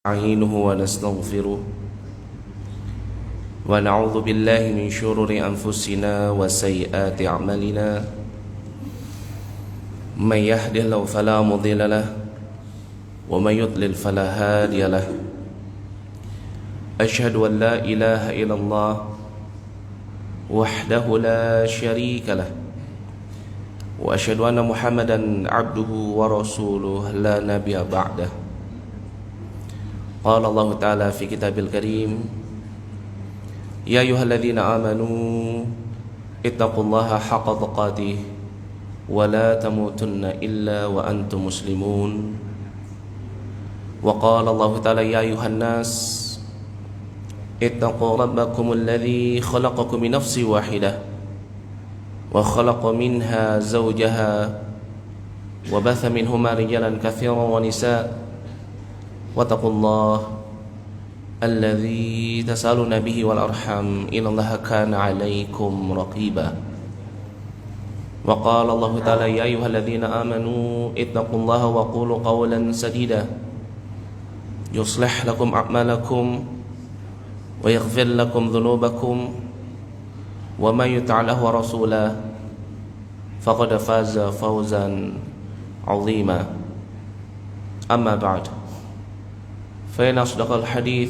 نستعينه ونستغفره ونعوذ بالله من شرور أنفسنا وسيئات أعمالنا من يهده الله فلا مضل له ومن يضلل فلا هادي له أشهد أن لا إله إلا الله وحده لا شريك له وأشهد أن محمدا عبده ورسوله لا نبي بعده قال الله تعالى في كتابه الكريم يا أيها الذين آمنوا اتقوا الله حق تقاته ولا تموتن إلا وأنتم مسلمون وقال الله تعالى يا أيها الناس اتقوا ربكم الذي خلقكم من نفس واحدة وخلق منها زوجها وبث منهما رجالا كثيرا ونساء واتقوا الله الذي تسألون به والأرحام إن الله كان عليكم رقيبا وقال الله تعالى يا أيها الذين آمنوا اتقوا الله وقولوا قولا سديدا يصلح لكم أعمالكم ويغفر لكم ذنوبكم ومن يطع الله ورسوله فقد فاز فوزا عظيما أما بعد فإن أصدق الحديث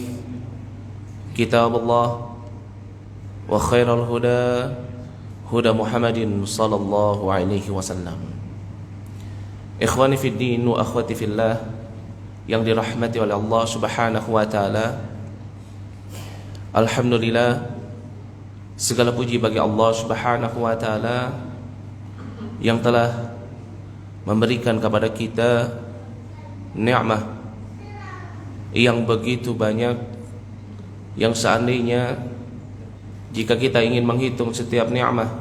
كتاب الله وخير الهدى هدى محمد صلى الله عليه وسلم. Ikhwani fi din wa akhwati fillah yang dirahmati oleh Allah Subhanahu wa taala. Alhamdulillah, segala puji bagi Allah Subhanahu wa taala yang telah memberikan kepada kita nikmat yang begitu banyak, yang seandainya jika kita ingin menghitung setiap nikmat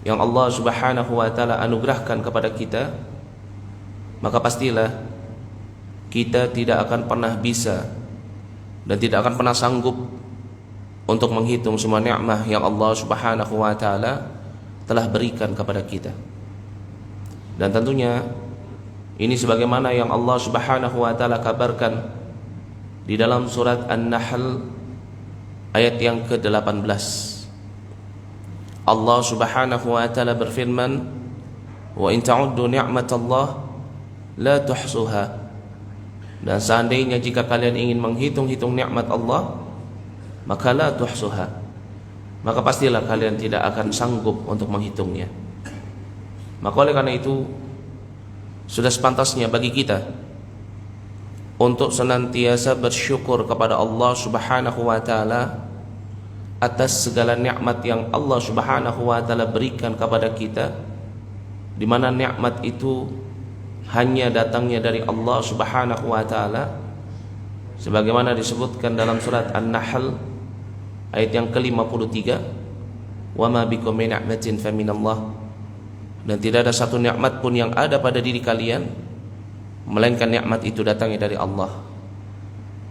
yang Allah Subhanahu wa taala anugerahkan kepada kita, maka pastilah kita tidak akan pernah bisa dan tidak akan pernah sanggup untuk menghitung semua nikmat yang Allah Subhanahu wa taala telah berikan kepada kita. Dan tentunya ini sebagaimana yang Allah Subhanahu wa taala kabarkan di dalam surat An-Nahl ayat yang ke-18. Allah Subhanahu wa taala berfirman, "Wa in ta'uddu ni'matallah la tuhsuha." Dan seandainya jika kalian ingin menghitung-hitung nikmat Allah, maka la tuhsuha, maka pastilah kalian tidak akan sanggup untuk menghitungnya. Maka oleh karena itu sudah sepantasnya bagi kita untuk senantiasa bersyukur kepada Allah Subhanahu wa taala atas segala nikmat yang Allah Subhanahu wa taala berikan kepada kita, di mana nikmat itu hanya datangnya dari Allah Subhanahu wa taala, sebagaimana disebutkan dalam surat An-Nahl ayat yang ke-53, "Wa ma bikum min ni'matin faminallah." Dan tidak ada satu nikmat pun yang ada pada diri kalian melainkan nikmat itu datangnya dari Allah.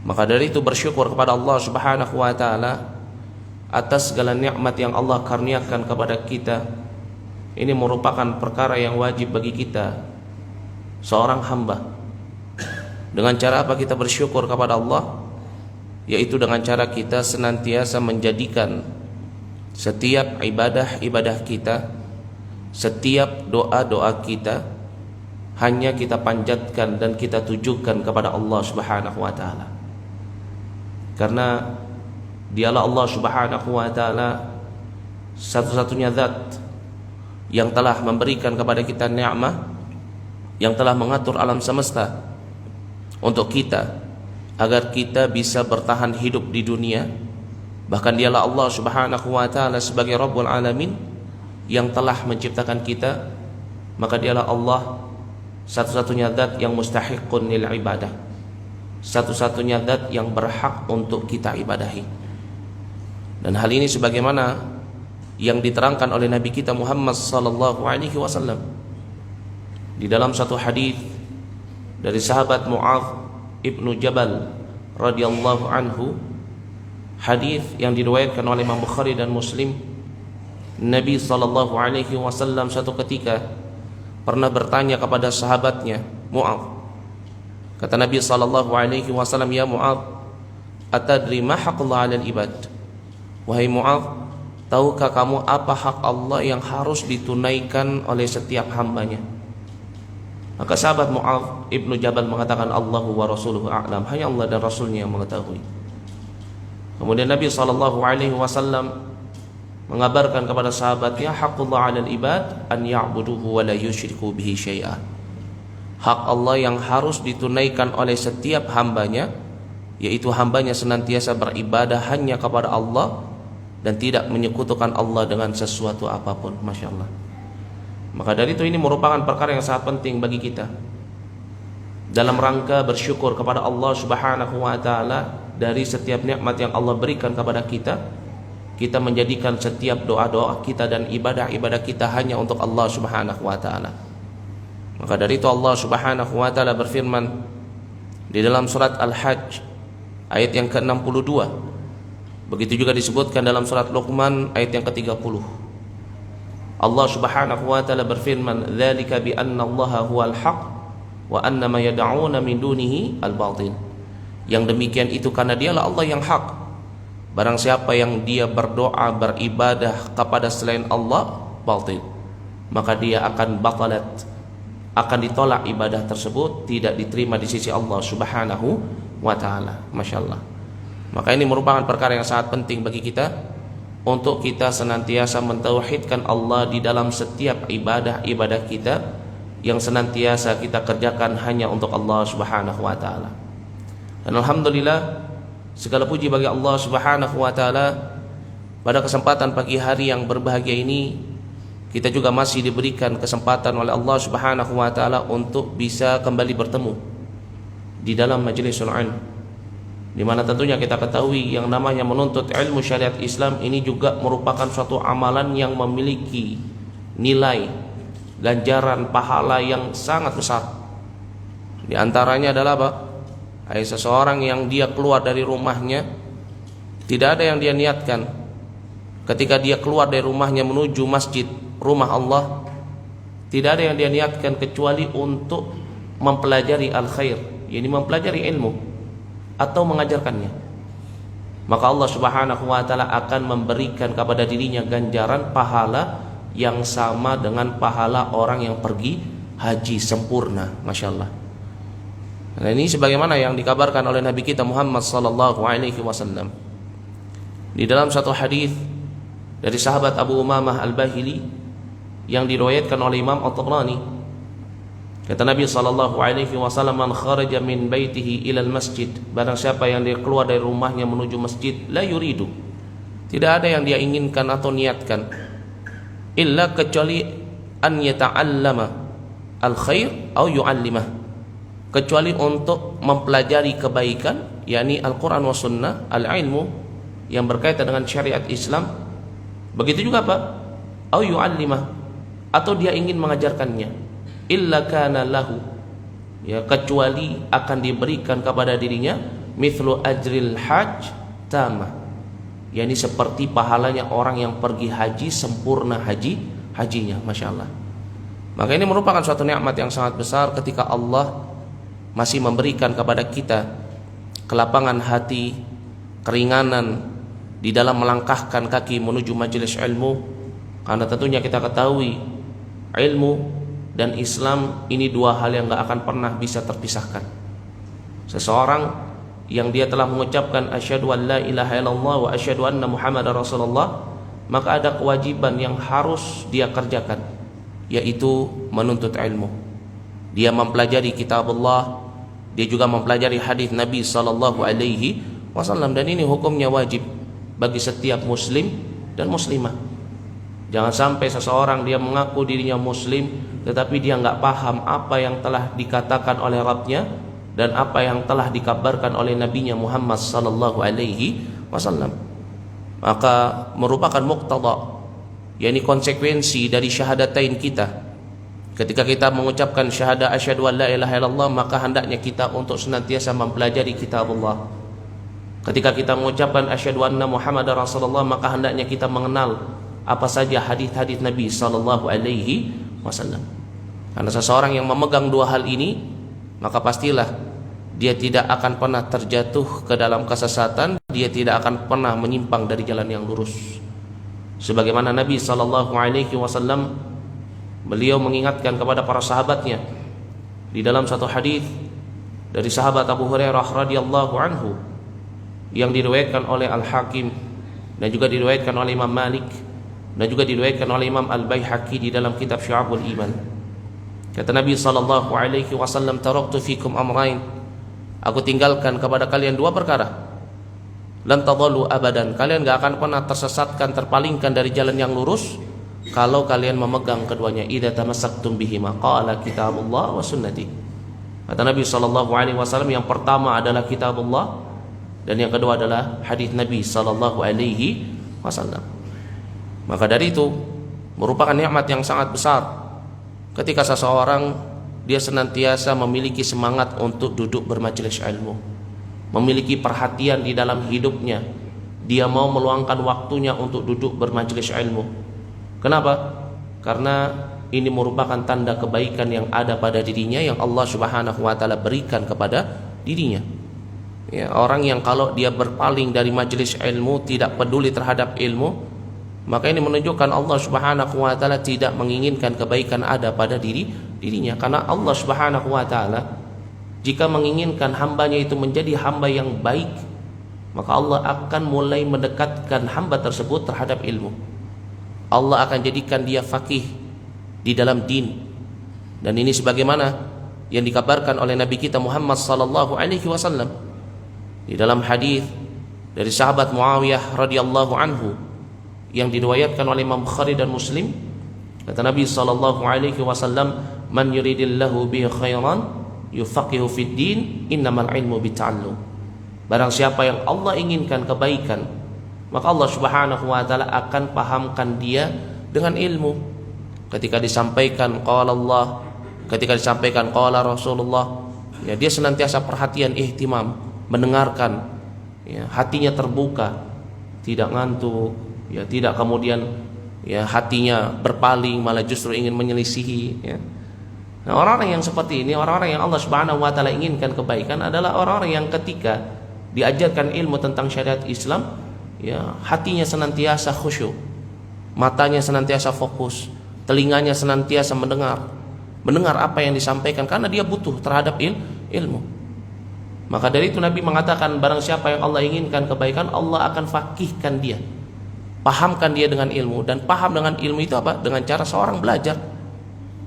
Maka dari itu bersyukur kepada Allah Subhanahu wa taala atas segala nikmat yang Allah karuniakan kepada kita. Ini merupakan perkara yang wajib bagi kita seorang hamba. Dengan cara apa kita bersyukur kepada Allah? Yaitu dengan cara kita senantiasa menjadikan setiap ibadah-ibadah kita, setiap doa-doa kita hanya kita panjatkan dan kita tujukan kepada Allah Subhanahu wa taala. Karena dialah Allah Subhanahu wa taala satu-satunya zat yang telah memberikan kepada kita nikmat, yang telah mengatur alam semesta untuk kita agar kita bisa bertahan hidup di dunia. Bahkan dialah Allah Subhanahu wa taala sebagai Rabbul Alamin yang telah menciptakan kita. Maka dialah Allah satu-satunya zat yang mustahiqun lil ibadah, satu-satunya zat yang berhak untuk kita ibadahi. Dan hal ini sebagaimana yang diterangkan oleh Nabi kita Muhammad sallallahu alaihi wasallam di dalam satu hadis dari sahabat Mu'adz ibnu Jabal radhiyallahu anhu, hadis yang diriwayatkan oleh Imam Bukhari dan Muslim. Nabi sallallahu alaihi wasallam suatu ketika pernah bertanya kepada sahabatnya Mu'adz, Kata Nabi sallallahu alaihi wasallam, "Ya Mu'adz, atadri ma haqqullah 'alal ibad?" Wahai Mu'adz, tahukah kamu apa hak Allah yang harus ditunaikan oleh setiap hambanya? Maka sahabat Mu'adz ibnu Jabal mengatakan, "Allahu wa rasuluhu a'lam." Hanya Allah dan Rasulnya yang mengetahui. Kemudian Nabi sallallahu alaihi wasallam mengabarkan kepada sahabatnya, "Haqqullah 'alal ibad an ya'buduhu wa la yusyriku bihi syai'a." Hak Allah yang harus ditunaikan oleh setiap hambanya, yaitu hambanya senantiasa beribadah hanya kepada Allah dan tidak menyekutukan Allah dengan sesuatu apapun. Masya Allah. Maka dari itu ini merupakan perkara yang sangat penting bagi kita dalam rangka bersyukur kepada Allah Subhanahu wa taala dari setiap nikmat yang Allah berikan kepada kita. Kita menjadikan setiap doa-doa kita dan ibadah-ibadah kita hanya untuk Allah Subhanahu wa taala. Maka dari itu Allah Subhanahu wa taala berfirman di dalam surat Al-Hajj ayat yang ke-62. Begitu juga disebutkan dalam surat Luqman ayat yang ke-30. Allah Subhanahu wa taala berfirman, "Dzalika bi anna Allaha huwal haqq wa anna ma yad'una min dunihi al-batil." Yang demikian itu karena dialah Allah yang hak. Barang siapa yang dia berdoa beribadah kepada selain Allah, batil, maka dia akan batalat, akan ditolak ibadah tersebut, tidak diterima di sisi Allah Subhanahu wa taala. Masya Allah. Maka ini merupakan perkara yang sangat penting bagi kita untuk kita senantiasa mentauhidkan Allah di dalam setiap ibadah-ibadah kita yang senantiasa kita kerjakan hanya untuk Allah Subhanahu wa taala. Dan alhamdulillah, segala puji bagi Allah Subhanahu wa taala, pada kesempatan pagi hari yang berbahagia ini kita juga masih diberikan kesempatan oleh Allah Subhanahu wa taala untuk bisa kembali bertemu di dalam majlisul ilm, di mana tentunya kita ketahui yang namanya menuntut ilmu syariat Islam ini juga merupakan suatu amalan yang memiliki nilai ganjaran pahala yang sangat besar. Di antaranya adalah apa? Seseorang yang dia keluar dari rumahnya, tidak ada yang dia niatkan. Ketika dia keluar dari rumahnya menuju masjid, rumah Allah, tidak ada yang dia niatkan kecuali untuk mempelajari al-khair, yakni mempelajari ilmu atau mengajarkannya. Maka Allah Subhanahu wa taala akan memberikan kepada dirinya ganjaran pahala yang sama dengan pahala orang yang pergi haji sempurna. Masya Allah. Nah, ini sebagaimana yang dikabarkan oleh Nabi kita Muhammad sallallahu alaihi wasallam di dalam satu hadis dari sahabat Abu Umamah Al-Bahili yang diriwayatkan oleh Imam At-Tabrani. Kata Nabi sallallahu alaihi wasallam, "Man kharaja min baitihi ila al-masjid." Barang siapa yang dia keluar dari rumahnya menuju masjid, la yuridu, tidak ada yang dia inginkan atau niatkan, illa kecuali an yata'allama al-khair au yu'allimah, kecuali untuk mempelajari kebaikan, yakni Al-Quran wa Sunnah, al-ilmu yang berkaitan dengan syariat Islam. Begitu juga apa? Au yu'allimah, atau dia ingin mengajarkannya. Illa kana lahu, ya, kecuali akan diberikan kepada dirinya mithlu ajril hajj tamah, yakni seperti pahalanya orang yang pergi haji sempurna hajinya. Masya Allah. Maka ini merupakan suatu nikmat yang sangat besar ketika Allah masih memberikan kepada kita kelapangan hati, keringanan di dalam melangkahkan kaki menuju majelis ilmu. Karena tentunya kita ketahui ilmu dan Islam ini dua hal yang gak akan pernah bisa terpisahkan. Seseorang yang dia telah mengucapkan asyhadu an la ilaha illallah wa asyhadu anna muhammadar rasulullah, maka ada kewajiban yang harus dia kerjakan, yaitu menuntut ilmu. Dia mempelajari kitab Allah, dia juga mempelajari hadis Nabi sallallahu alaihi wasallam, dan ini hukumnya wajib bagi setiap muslim dan muslimah. Jangan sampai seseorang dia mengaku dirinya muslim tetapi dia enggak paham apa yang telah dikatakan oleh Rabbnya dan apa yang telah dikabarkan oleh nabinya Muhammad sallallahu alaihi wasallam. Maka merupakan muqtada, yakni konsekuensi dari syahadatain kita. Ketika kita mengucapkan syahadah asyhadu an la ilaha illallah, maka hendaknya kita untuk senantiasa mempelajari kitab Allah. Ketika kita mengucapkan asyhadu anna muhammadar rasulullah, maka hendaknya kita mengenal apa saja hadis-hadis Nabi sallallahu alaihi wasallam. Karena seseorang yang memegang dua hal ini, maka pastilah dia tidak akan pernah terjatuh ke dalam kesesatan, dia tidak akan pernah menyimpang dari jalan yang lurus. Sebagaimana Nabi SAW, beliau mengingatkan kepada para sahabatnya di dalam satu hadis dari sahabat Abu Hurairah radhiyallahu anhu yang diriwayatkan oleh Al-Hakim dan juga diriwayatkan oleh Imam Malik dan juga diriwayatkan oleh Imam Al-Baihaqi di dalam kitab Syu'abul Iman. Kata Nabi SAW, taraktu fikum amrain, aku tinggalkan kepada kalian dua perkara, lan tadallu abadan, kalian gak akan pernah tersesatkan, terpalingkan dari jalan yang lurus kalau kalian memegang keduanya. Idza tamassaktum bihima, qala kitabullah wa sunnati. Kata Nabi SAW, yang pertama adalah kitabullah dan yang kedua adalah hadis Nabi SAW. Maka dari itu merupakan nikmat yang sangat besar ketika seseorang dia senantiasa memiliki semangat untuk duduk bermajelis ilmu, memiliki perhatian di dalam hidupnya, dia mau meluangkan waktunya untuk duduk bermajelis ilmu. Kenapa? Karena ini merupakan tanda kebaikan yang ada pada dirinya, yang Allah Subhanahu wa taala berikan kepada dirinya. Ya, orang yang kalau dia berpaling dari majelis ilmu, tidak peduli terhadap ilmu, maka ini menunjukkan Allah Subhanahu wa taala tidak menginginkan kebaikan ada pada dirinya. Karena Allah Subhanahu wa taala jika menginginkan hambanya itu menjadi hamba yang baik, maka Allah akan mulai mendekatkan hamba tersebut terhadap ilmu. Allah akan jadikan dia faqih di dalam din. Dan ini sebagaimana yang dikabarkan oleh Nabi kita Muhammad sallallahu alaihi wasallam di dalam hadis dari sahabat Muawiyah radhiyallahu anhu yang diriwayatkan oleh Imam Bukhari dan Muslim. Kata Nabi sallallahu alaihi wasallam, man yuridillahu bihi khairan yufaqihu fid din, innamal ilmu bita'allum. Barang siapa yang Allah inginkan kebaikan, maka Allah Subhanahu wa taala akan pahamkan dia dengan ilmu. Ketika disampaikan qala Allah, ketika disampaikan qala Rasulullah, ya dia senantiasa perhatian, ihtimam, mendengarkan, ya, hatinya terbuka, tidak ngantuk, ya, tidak kemudian ya hatinya berpaling malah justru ingin menyelisihi, ya. Nah, orang-orang yang seperti ini, orang-orang yang Allah Subhanahu wa taala inginkan kebaikan adalah orang-orang yang ketika diajarkan ilmu tentang syariat Islam, ya, hatinya senantiasa khusyuk, matanya senantiasa fokus, telinganya senantiasa mendengar apa yang disampaikan karena dia butuh terhadap ilmu. Maka dari itu Nabi mengatakan, barang siapa yang Allah inginkan kebaikan, Allah akan faqihkan dia, pahamkan dia dengan ilmu. Dan paham dengan ilmu itu apa? Dengan cara seorang belajar.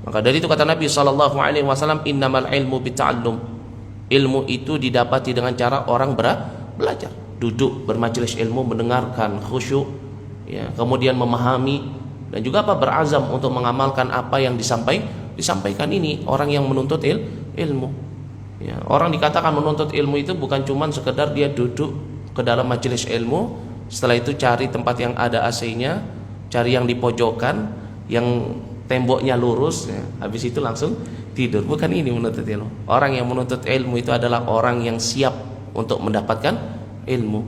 Maka dari itu kata Nabi SAW, innamal ilmu bita'allum. Ilmu itu didapati dengan cara orang belajar, duduk bermajelis ilmu, mendengarkan, khusyuk, ya, kemudian memahami dan juga apa, berazam untuk mengamalkan apa yang disampaikan ini. Orang yang menuntut ilmu, ya, orang dikatakan menuntut ilmu itu bukan cuma sekedar dia duduk ke dalam majelis ilmu, setelah itu cari tempat yang ada AC-nya, cari yang di pojokan, yang temboknya lurus, ya, habis itu langsung tidur. Bukan ini menuntut ilmu. Orang yang menuntut ilmu itu adalah orang yang siap untuk mendapatkan ilmu.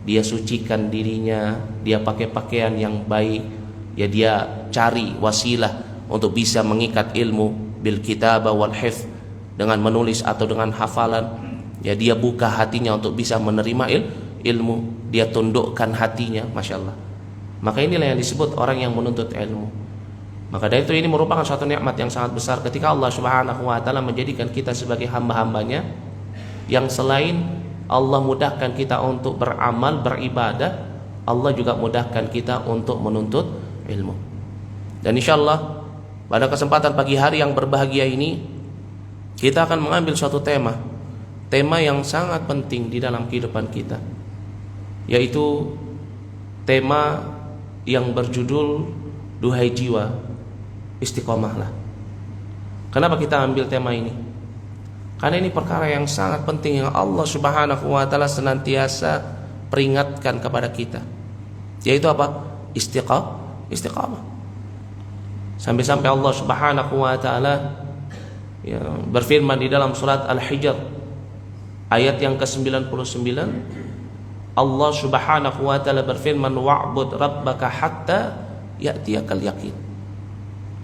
Dia sucikan dirinya, dia pakai pakaian yang baik, ya, dia cari wasilah untuk bisa mengikat ilmu bil kitabah wal hifz, dengan menulis atau dengan hafalan. Ya, dia buka hatinya untuk bisa menerima ilmu, dia tundukkan hatinya, Masya Allah. Maka inilah yang disebut orang yang menuntut ilmu. Maka dari itu ini merupakan suatu nikmat yang sangat besar ketika Allah Subhanahu wa taala menjadikan kita sebagai hamba-hambanya, yang selain Allah mudahkan kita untuk beramal, beribadah, Allah juga mudahkan kita untuk menuntut ilmu. Dan insyaallah pada kesempatan pagi hari yang berbahagia ini kita akan mengambil suatu tema yang sangat penting di dalam kehidupan kita, yaitu tema yang berjudul duhai jiwa, istiqomahlah. Kenapa kita ambil tema ini? Karena ini perkara yang sangat penting yang Allah Subhanahu wa taala senantiasa peringatkan kepada kita, yaitu apa? Istiqamah. Sampai-sampai Allah Subhanahu wa taala, ya, berfirman di dalam surat Al-Hijr ayat yang ke-99, Allah Subhanahu wa taala berfirman, wa'bud rabbaka hatta ya'tiyakal yaqin.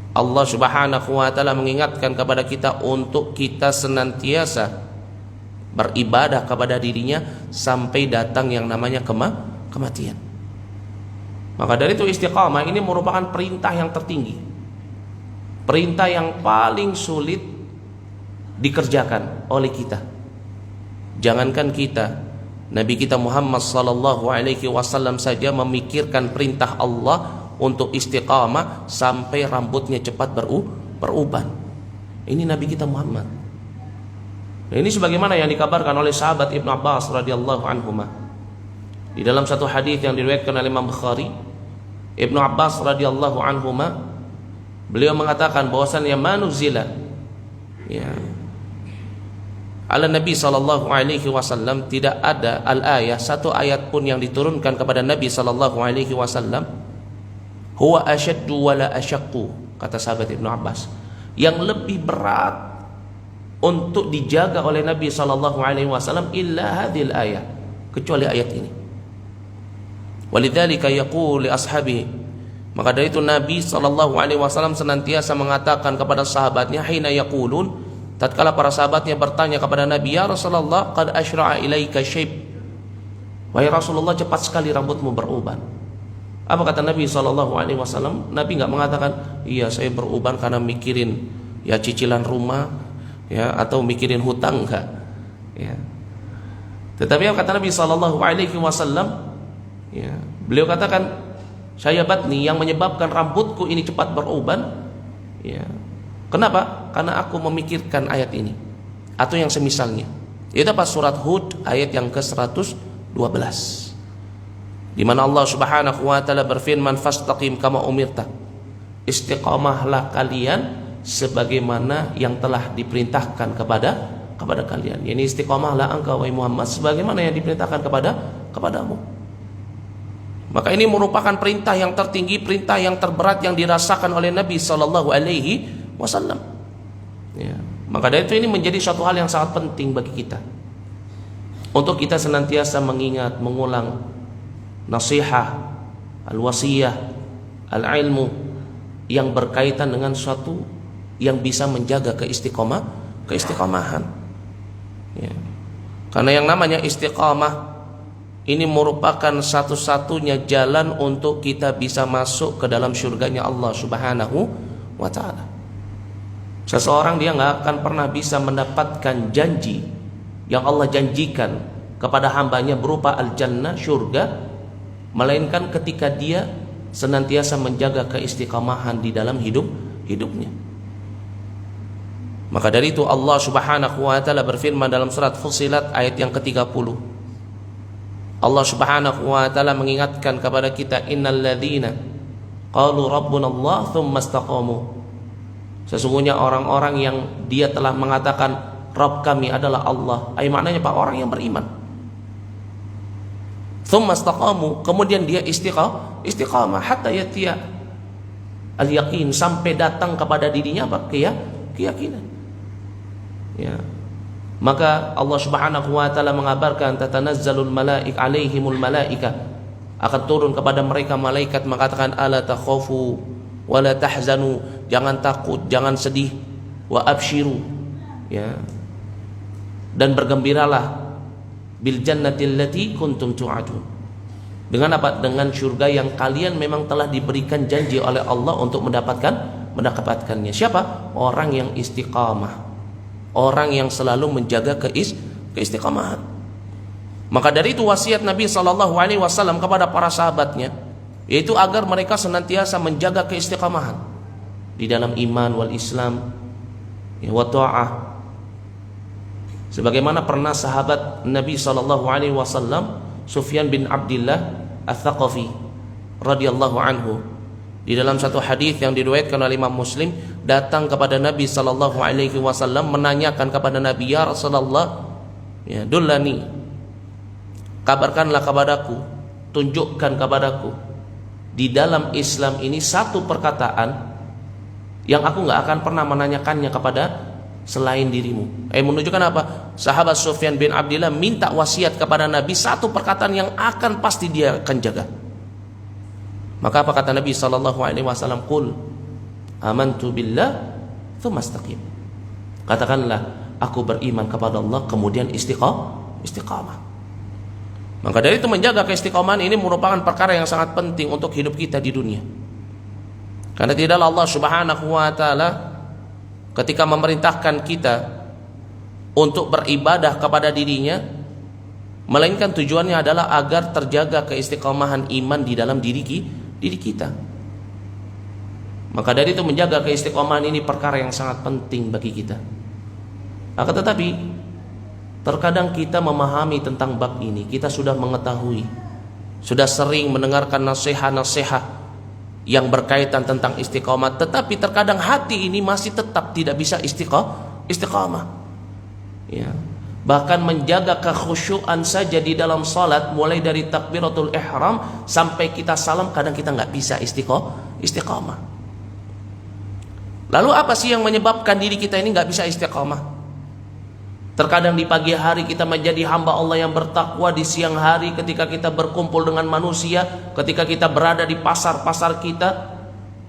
Allah Subhanahu wa taala mengingatkan kepada kita untuk kita senantiasa beribadah kepada dirinya sampai datang yang namanya kematian. Maka dari itu istiqamah ini merupakan perintah yang tertinggi, perintah yang paling sulit dikerjakan oleh kita. Jangankan kita, Nabi kita Muhammad sallallahu alaihi wasallam saja memikirkan perintah Allah untuk istiqamah sampai rambutnya cepat beruban. Ini Nabi kita Muhammad. Nah, ini sebagaimana yang dikabarkan oleh sahabat Ibnu Abbas radhiyallahu anhuma. Di dalam satu hadis yang diriwayatkan oleh Imam Bukhari, Ibnu Abbas radhiyallahu anhuma, beliau mengatakan bahwasannya manuzila ala Nabi sallallahu alaihi wasallam, tidak ada al-ayah, satu ayat pun yang diturunkan kepada Nabi sallallahu alaihi wasallam, huwa asyaddu wala asyaqqu, kata sahabat Ibnu Abbas, yang lebih berat untuk dijaga oleh Nabi sallallahu alaihi wasallam illa hadhil ayah, kecuali ayat ini. Walidzalika yaqul li ashabihi, maka dari itu Nabi sallallahu alaihi wasallam senantiasa mengatakan kepada sahabatnya, hina yaqulun, tatkala para sahabatnya bertanya kepada Nabi, ya Rasulullah, qad asyra'a ilaika syayb, wahai Rasulullah, cepat sekali rambutmu beruban. Apa kata Nabi sallallahu alaihi wasallam? Nabi enggak mengatakan, iya saya beruban karena mikirin cicilan rumah atau mikirin hutang, enggak. Tetapi apa kata Nabi sallallahu alaihi wasallam? Beliau katakan, syayyabatni, yang menyebabkan rambutku ini cepat beruban. Kenapa? Karena aku memikirkan ayat ini atau yang semisalnya. Itu apa? Surat Hud ayat yang ke-112. Di mana Allah Subhanahu wa taala berfirman, fastaqim kama umirta. Istiqamahlah kalian sebagaimana yang telah diperintahkan kepada kalian. Yani istiqamahlah engkau wahai Muhammad sebagaimana yang diperintahkan kepadamu. Maka ini merupakan perintah yang tertinggi, perintah yang terberat yang dirasakan oleh Nabi sallallahu alaihi wasallam. Maka dari itu ini menjadi suatu hal yang sangat penting bagi kita untuk kita senantiasa mengingat, mengulang nasihat, al-wasiyah, al-ilmu yang berkaitan dengan suatu yang bisa menjaga keistiqamahan. Karena yang namanya istiqamah ini merupakan satu-satunya jalan untuk kita bisa masuk ke dalam surganya Allah Subhanahu wa ta'ala. Seseorang dia nggak akan pernah bisa mendapatkan janji yang Allah janjikan kepada hambanya berupa al-jannah, surga, melainkan ketika dia senantiasa menjaga keistiqamahan di dalam hidupnya. Maka dari itu Allah Subhanahu wa ta'ala berfirman dalam surat Fussilat ayat yang ke-30. Allah Subhanahu wa ta'ala mengingatkan kepada kita, innal ladzina qalu rabbuna Allah tsumma istaqamu, sesungguhnya orang-orang yang dia telah mengatakan Rabb kami adalah Allah, maknanya Pak, orang yang beriman. Tsumma istaqamu, kemudian dia istiqamah hatta yatiya al-yaqin, sampai datang kepada dirinya apa? Keyakinan. Maka Allah Subhanahu wa ta'ala mengabarkan, tatanazzalul malaik alaihimul malaika, akan turun kepada mereka malaikat mengatakan, ala takhafu wa la tahzanu, jangan takut, jangan sedih, wa abshiru, dan bergembiralah, bil jannati allati kuntum tu'adun, dengan apa? Dengan surga yang kalian memang telah diberikan janji oleh Allah untuk mendapatkannya. Siapa? Orang yang istiqamah, orang yang selalu menjaga keistiqamahan. Maka dari itu wasiat Nabi sallallahu alaihi wasallam kepada para sahabatnya, yaitu agar mereka senantiasa menjaga keistiqamahan di dalam iman wal Islam wa ta'ah. Sebagaimana pernah sahabat Nabi sallallahu alaihi wasallam Sufyan bin Abdullah Ats-Tsaqafi radhiyallahu anhu, di dalam satu hadis yang diriwayatkan oleh Imam Muslim, datang kepada Nabi sallallahu alaihi wasallam menanyakan kepada Nabi, ya Rasulullah, dullani, kabarkanlah kepadaku, tunjukkan kepadaku di dalam Islam ini satu perkataan yang aku nggak akan pernah menanyakannya kepada selain dirimu. Menunjukkan apa? Sahabat Sufyan bin Abdullah minta wasiat kepada Nabi satu perkataan yang akan pasti dia akan jaga. Maka apa kata Nabi sallallahu alaihi wasallam? Qul amantu billah tsumma istaqim. Katakanlah, aku beriman kepada Allah, kemudian istiqamah. Maka dari itu menjaga keistiqomahan ini merupakan perkara yang sangat penting untuk hidup kita di dunia. Karena tidaklah Allah Subhanahu wa taala ketika memerintahkan kita untuk beribadah kepada dirinya, melainkan tujuannya adalah agar terjaga keistiqomahan iman di dalam diri kita. Maka dari itu menjaga keistiqomahan ini perkara yang sangat penting bagi kita. Akan tetapi terkadang kita memahami tentang bab ini, kita sudah mengetahui, sudah sering mendengarkan nasihat-nasihat yang berkaitan tentang istiqamah, tetapi terkadang hati ini masih tetap tidak bisa istiqamah. Ya. Bahkan menjaga kekhusyuan saja di dalam salat, mulai dari takbiratul ihram sampai kita salam, kadang kita nggak bisa istiqamah. Lalu apa sih yang menyebabkan diri kita ini nggak bisa istiqamah? Terkadang di pagi hari kita menjadi hamba Allah yang bertakwa, di siang hari ketika kita berkumpul dengan manusia, ketika kita berada di pasar-pasar kita,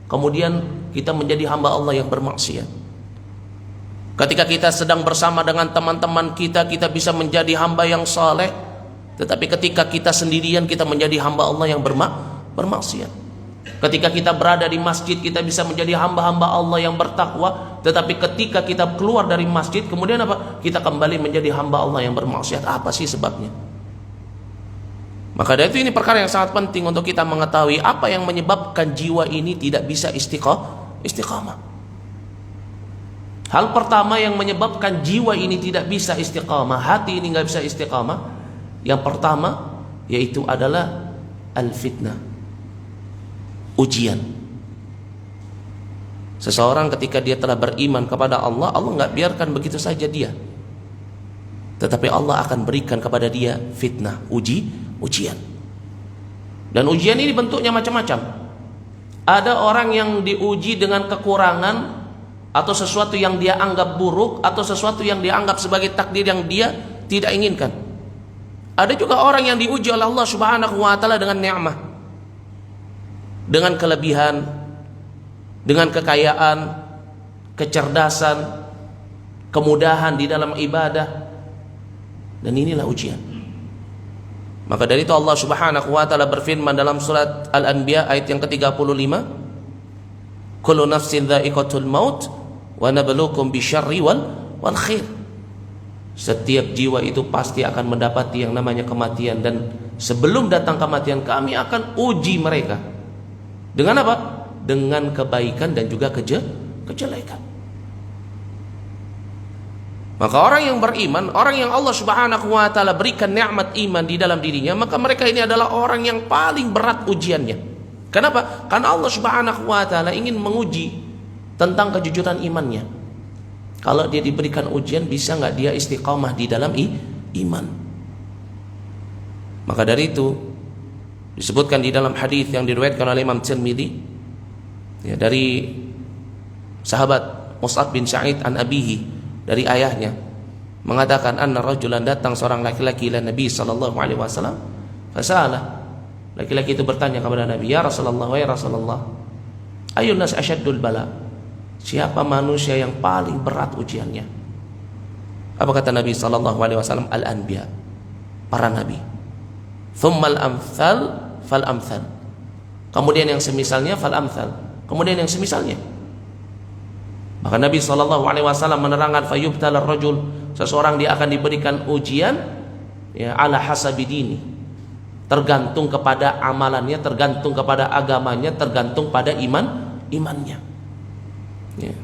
kemudian kita menjadi hamba Allah yang bermaksiat. Ketika kita sedang bersama dengan teman-teman kita, kita bisa menjadi hamba yang saleh, tetapi ketika kita sendirian, kita menjadi hamba Allah yang bermaksiat. Ketika kita berada di masjid, kita bisa menjadi hamba-hamba Allah yang bertakwa, tetapi ketika kita keluar dari masjid, kemudian apa? Kita kembali menjadi hamba Allah yang bermaksiat. Apa sih sebabnya? Maka dari itu ini perkara yang sangat penting untuk kita mengetahui apa yang menyebabkan jiwa ini tidak bisa istiqamah. Hal pertama yang menyebabkan jiwa ini tidak bisa istiqamah, hati ini nggak bisa istiqamah, yang pertama yaitu adalah al-fitnah, ujian. Seseorang ketika dia telah beriman kepada Allah, Allah nggak biarkan begitu saja dia, tetapi Allah akan berikan kepada dia fitnah, ujian. Dan ujian ini bentuknya macam-macam. Ada orang yang diuji dengan kekurangan atau sesuatu yang dia anggap buruk, atau sesuatu yang dia anggap sebagai takdir yang dia tidak inginkan. Ada juga orang yang diuji oleh Allah Subhanahu wa taala dengan nikmat, dengan kelebihan, dengan kekayaan, kecerdasan, kemudahan di dalam ibadah. Dan inilah ujian. Maka dari itu Allah Subhanahu wa taala berfirman dalam surat Al-Anbiya ayat yang ke-35, kullu nafsin dha'iqatul maut wa nabluukum bisyarri wal khair. Setiap jiwa itu pasti akan mendapati yang namanya kematian, dan sebelum datang kematian kami akan uji mereka. Dengan apa? Dengan kebaikan dan juga kejelekan. Maka orang yang beriman, orang yang Allah Subhanahu wa taala berikan nikmat iman di dalam dirinya, maka mereka ini adalah orang yang paling berat ujiannya. Kenapa? Karena Allah Subhanahu wa taala ingin menguji tentang kejujuran imannya. Kalau dia diberikan ujian, bisa nggak dia istiqamah di dalam iman? Maka dari itu disebutkan di dalam hadis yang diriwayatkan oleh Imam Tirmidzi, ya, dari sahabat Mus'ab bin Sa'id an abihi, dari ayahnya, mengatakan anna rajulan, datang seorang laki-laki ila Nabi sallallahu alaihi wasallam, fasalah, laki-laki itu bertanya kepada Nabi, ya Rasulullah, wa ya Rasulullah, ayyun nas asyaddul bala, siapa manusia yang paling berat ujiannya? Apa kata Nabi sallallahu alaihi wasallam? Al-anbiya, para nabi. Thummal amthal fal amthal, kemudian yang semisalnya, fal amthal, kemudian yang semisalnya. Maka Nabi sallallahu alaihi wasallam menerangkan, fayubtalar rajul, seseorang dia akan diberikan ujian, ya, ala hasabi dini, tergantung kepada amalannya, tergantung kepada agamanya, tergantung pada imannya. Ya.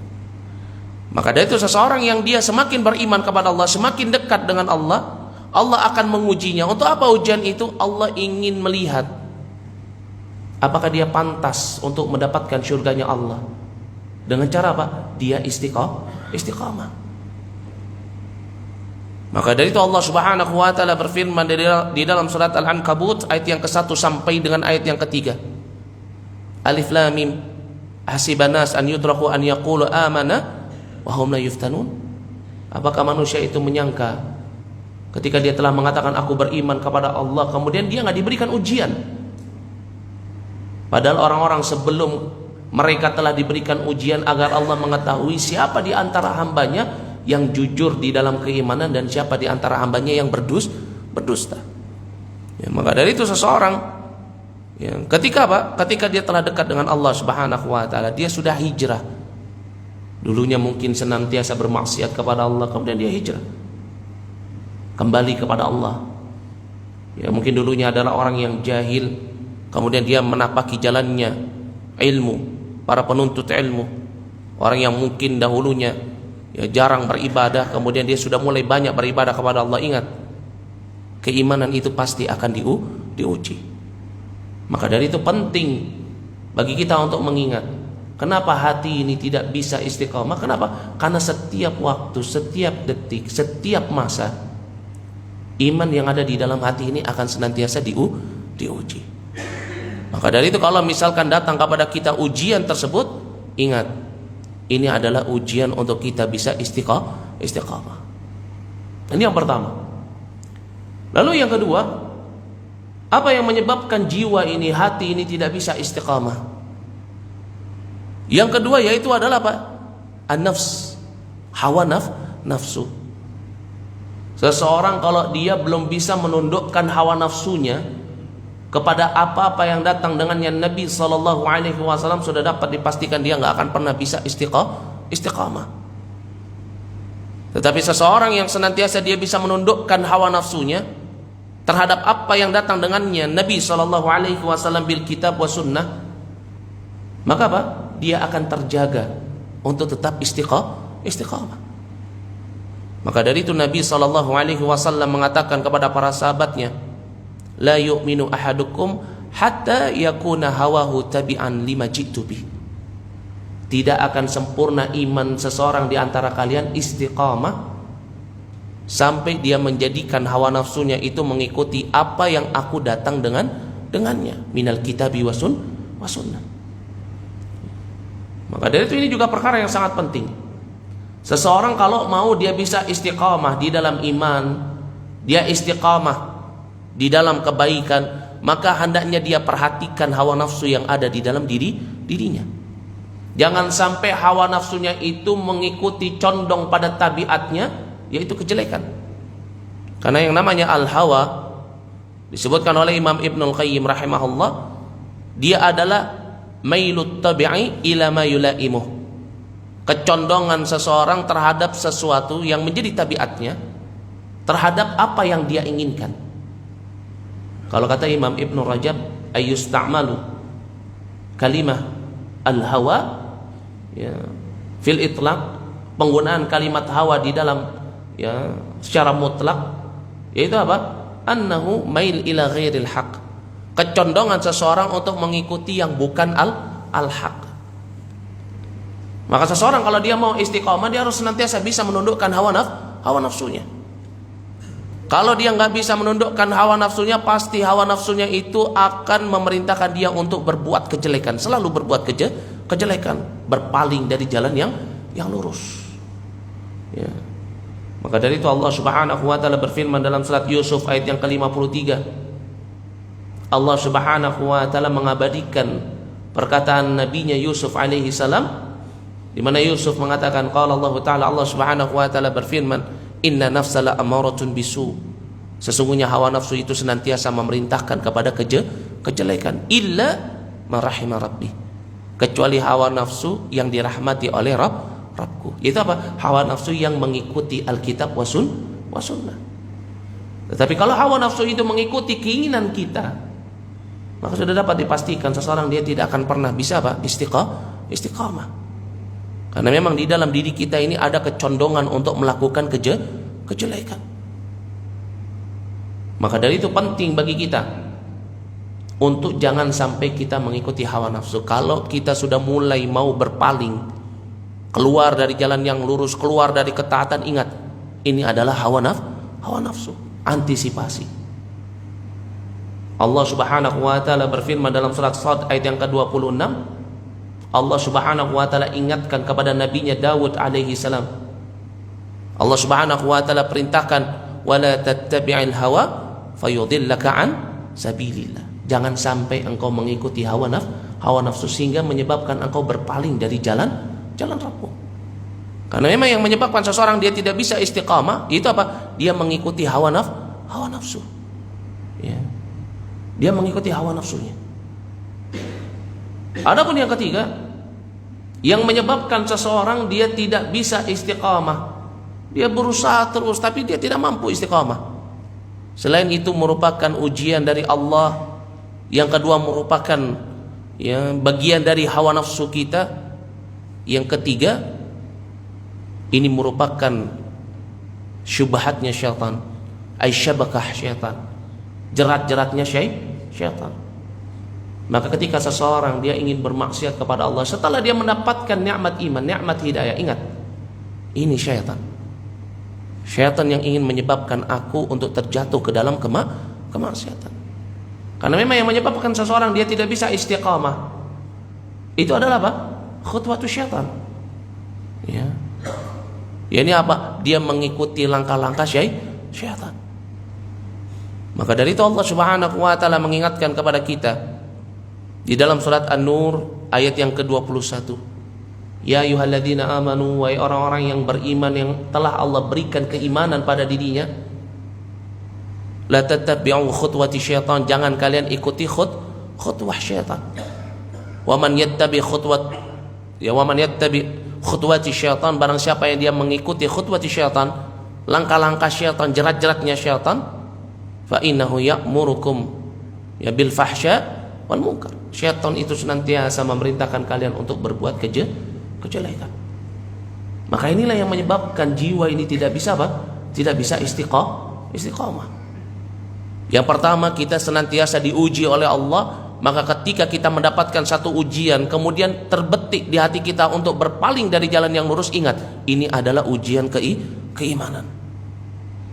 Maka dari itu seseorang yang dia semakin beriman kepada Allah, semakin dekat dengan Allah, Allah akan mengujinya. Untuk apa ujian itu? Allah ingin melihat apakah dia pantas untuk mendapatkan surganya Allah. Dengan cara apa? Dia istiqamah. Maka dari itu Allah Subhanahu wa taala berfirman di dalam surat Al-Ankabut ayat yang ke-1 sampai dengan ayat yang ke-3. Alif lam mim, hasibanas an yutraku an yaqulu amana wa hum la yuftanun. Apakah manusia itu menyangka ketika dia telah mengatakan aku beriman kepada Allah, kemudian dia enggak diberikan ujian? Padahal orang-orang sebelum mereka telah diberikan ujian agar Allah mengetahui siapa di antara hambanya yang jujur di dalam keimanan dan siapa di antara hambanya yang berdusta. Ya, maka dari itu seseorang ketika dia telah dekat dengan Allah Subhanahu wa taala, dia sudah hijrah. Dulunya mungkin senantiasa bermaksiat kepada Allah, kemudian dia hijrah kembali kepada Allah. Ya, mungkin dulunya adalah orang yang jahil, kemudian dia menapaki jalannya ilmu, para penuntut ilmu. Orang yang mungkin dahulunya jarang beribadah, kemudian dia sudah mulai banyak beribadah kepada Allah. Ingat, keimanan itu pasti akan diuji. Maka dari itu penting bagi kita untuk mengingat, kenapa hati ini tidak bisa istiqamah? Kenapa? Karena setiap waktu, setiap detik, setiap masa, iman yang ada di dalam hati ini akan senantiasa diuji. Maka dari itu kalau misalkan datang kepada kita ujian tersebut, ingat, ini adalah ujian untuk kita bisa istiqamah. Ini yang pertama. Lalu yang kedua, apa yang menyebabkan jiwa ini, hati ini tidak bisa istiqamah? Yang kedua yaitu adalah apa? An-nafs, hawa nafsu. Seseorang kalau dia belum bisa menundukkan hawa nafsunya kepada apa-apa yang datang dengannya Nabi SAW, sudah dapat dipastikan dia nggak akan pernah bisa istiqamah. Tetapi seseorang yang senantiasa dia bisa menundukkan hawa nafsunya terhadap apa yang datang dengannya Nabi SAW bil kitab wa sunnah, maka apa? Dia akan terjaga untuk tetap istiqamah. Maka dari itu Nabi SAW mengatakan kepada para sahabatnya, la yu'minu ahadukum hatta yakuna hawahu tabi'an lima ji'tu bih. Tidak akan sempurna iman seseorang di antara kalian istiqamah sampai dia menjadikan hawa nafsunya itu mengikuti apa yang aku datang dengannya minal kitabi wa sunnah. Maka dari itu ini juga perkara yang sangat penting. Seseorang kalau mau dia bisa istiqamah di dalam iman, dia istiqamah di dalam kebaikan, maka hendaknya dia perhatikan hawa nafsu yang ada di dalam dirinya. Jangan sampai hawa nafsunya itu mengikuti condong pada tabiatnya, yaitu kejelekan. Karena yang namanya al-hawa disebutkan oleh Imam Ibnul Qayyim rahimahullah, dia adalah mailut tabi'i ila ma yulaimuh. Kecondongan seseorang terhadap sesuatu yang menjadi tabiatnya, terhadap apa yang dia inginkan. Kalau kata Imam Ibnu Rajab, ayyusta'malu kalimah al-hawa fil itlaq, penggunaan kalimat hawa di dalam secara mutlak, yaitu apa? Annahu mail ila ghairil haq, kecondongan seseorang untuk mengikuti yang bukan al-haq. Maka seseorang kalau dia mau istiqamah, dia harus senantiasa bisa menundukkan hawa nafsunya. Kalau dia nggak bisa menundukkan hawa nafsunya, pasti hawa nafsunya itu akan memerintahkan dia untuk berbuat kejelekan, selalu berbuat kejelekan, berpaling dari jalan yang lurus. Ya. Maka dari itu Allah Subhanahu wa taala berfirman dalam surat Yusuf ayat yang ke-53. Allah Subhanahu wa taala mengabadikan perkataan nabinya Yusuf alaihi salam, di mana Yusuf mengatakan, qala Allah taala, Allah Subhanahu wa taala berfirman, inna nafsala amaratun bisu, sesungguhnya hawa nafsu itu senantiasa memerintahkan kepada kejelekan, illa ma rahima rabbi, kecuali hawa nafsu yang dirahmati oleh Rabbku. Itu apa? Hawa nafsu yang mengikuti Alkitab wa sunnah. Tetapi kalau hawa nafsu itu mengikuti keinginan kita, maka sudah dapat dipastikan seseorang dia tidak akan pernah bisa apa? Istiqamah. Karena memang di dalam diri kita ini ada kecondongan untuk melakukan kejelekan. Maka dari itu penting bagi kita untuk jangan sampai kita mengikuti hawa nafsu. Kalau kita sudah mulai mau berpaling, keluar dari jalan yang lurus, keluar dari ketaatan, ingat, ini adalah hawa nafsu. Antisipasi. Allah Subhanahu wa taala berfirman dalam surat Shad ayat yang ke-26. Allah Subhanahu wa taala ingatkan kepada nabinya Dawud alaihi salam. Allah Subhanahu wa taala perintahkan, wala tattabi'il hawa fayudhillaka an sabilillah. Jangan sampai engkau mengikuti hawa nafsu sehingga menyebabkan engkau berpaling dari jalan Rabbmu. Karena memang yang menyebabkan seseorang dia tidak bisa istiqamah itu apa? Dia mengikuti hawa nafsu. Ya. Dia mengikuti hawa nafsunya. Adapun yang ketiga, yang menyebabkan seseorang dia tidak bisa istiqamah. Dia berusaha terus tapi dia tidak mampu istiqamah. Selain itu merupakan ujian dari Allah. Yang kedua merupakan bagian dari hawa nafsu kita. Yang ketiga, ini merupakan syubhatnya syaitan, syabakah syaitan, jerat-jeratnya syaitan. Maka ketika seseorang dia ingin bermaksiat kepada Allah setelah dia mendapatkan nikmat iman, nikmat hidayah, ingat, ini syaitan. Syaitan yang ingin menyebabkan aku untuk terjatuh ke dalam kemaksiatan. Karena memang yang menyebabkan seseorang dia tidak bisa istiqamah itu adalah apa? Khutwatus syaitan. Ya. Ya ini apa? Dia mengikuti langkah-langkah syaitan. Maka dari itu Allah Subhanahu wa taala mengingatkan kepada kita di dalam surat An-Nur ayat yang ke-21. Ya ayyuhalladzina amanu, wahai orang-orang yang beriman yang telah Allah berikan keimanan pada dirinya, la tattabi'u khutuwati syaitan, jangan kalian ikuti khutwah syaitan. Wa man yattabi khutwati syaitan, barang siapa yang dia mengikuti khutwati syaitan, langkah-langkah syaitan, jerat-jeratnya syaitan, fa innahu ya'murukum bil fahsya wal munkar. Syaitan itu senantiasa memerintahkan kalian untuk berbuat kejelekan. Maka inilah yang menyebabkan jiwa ini tidak bisa apa? Tidak bisa istiqamah. Yang pertama, kita senantiasa diuji oleh Allah. Maka ketika kita mendapatkan satu ujian, kemudian terbetik di hati kita untuk berpaling dari jalan yang lurus, ingat, ini adalah ujian keimanan.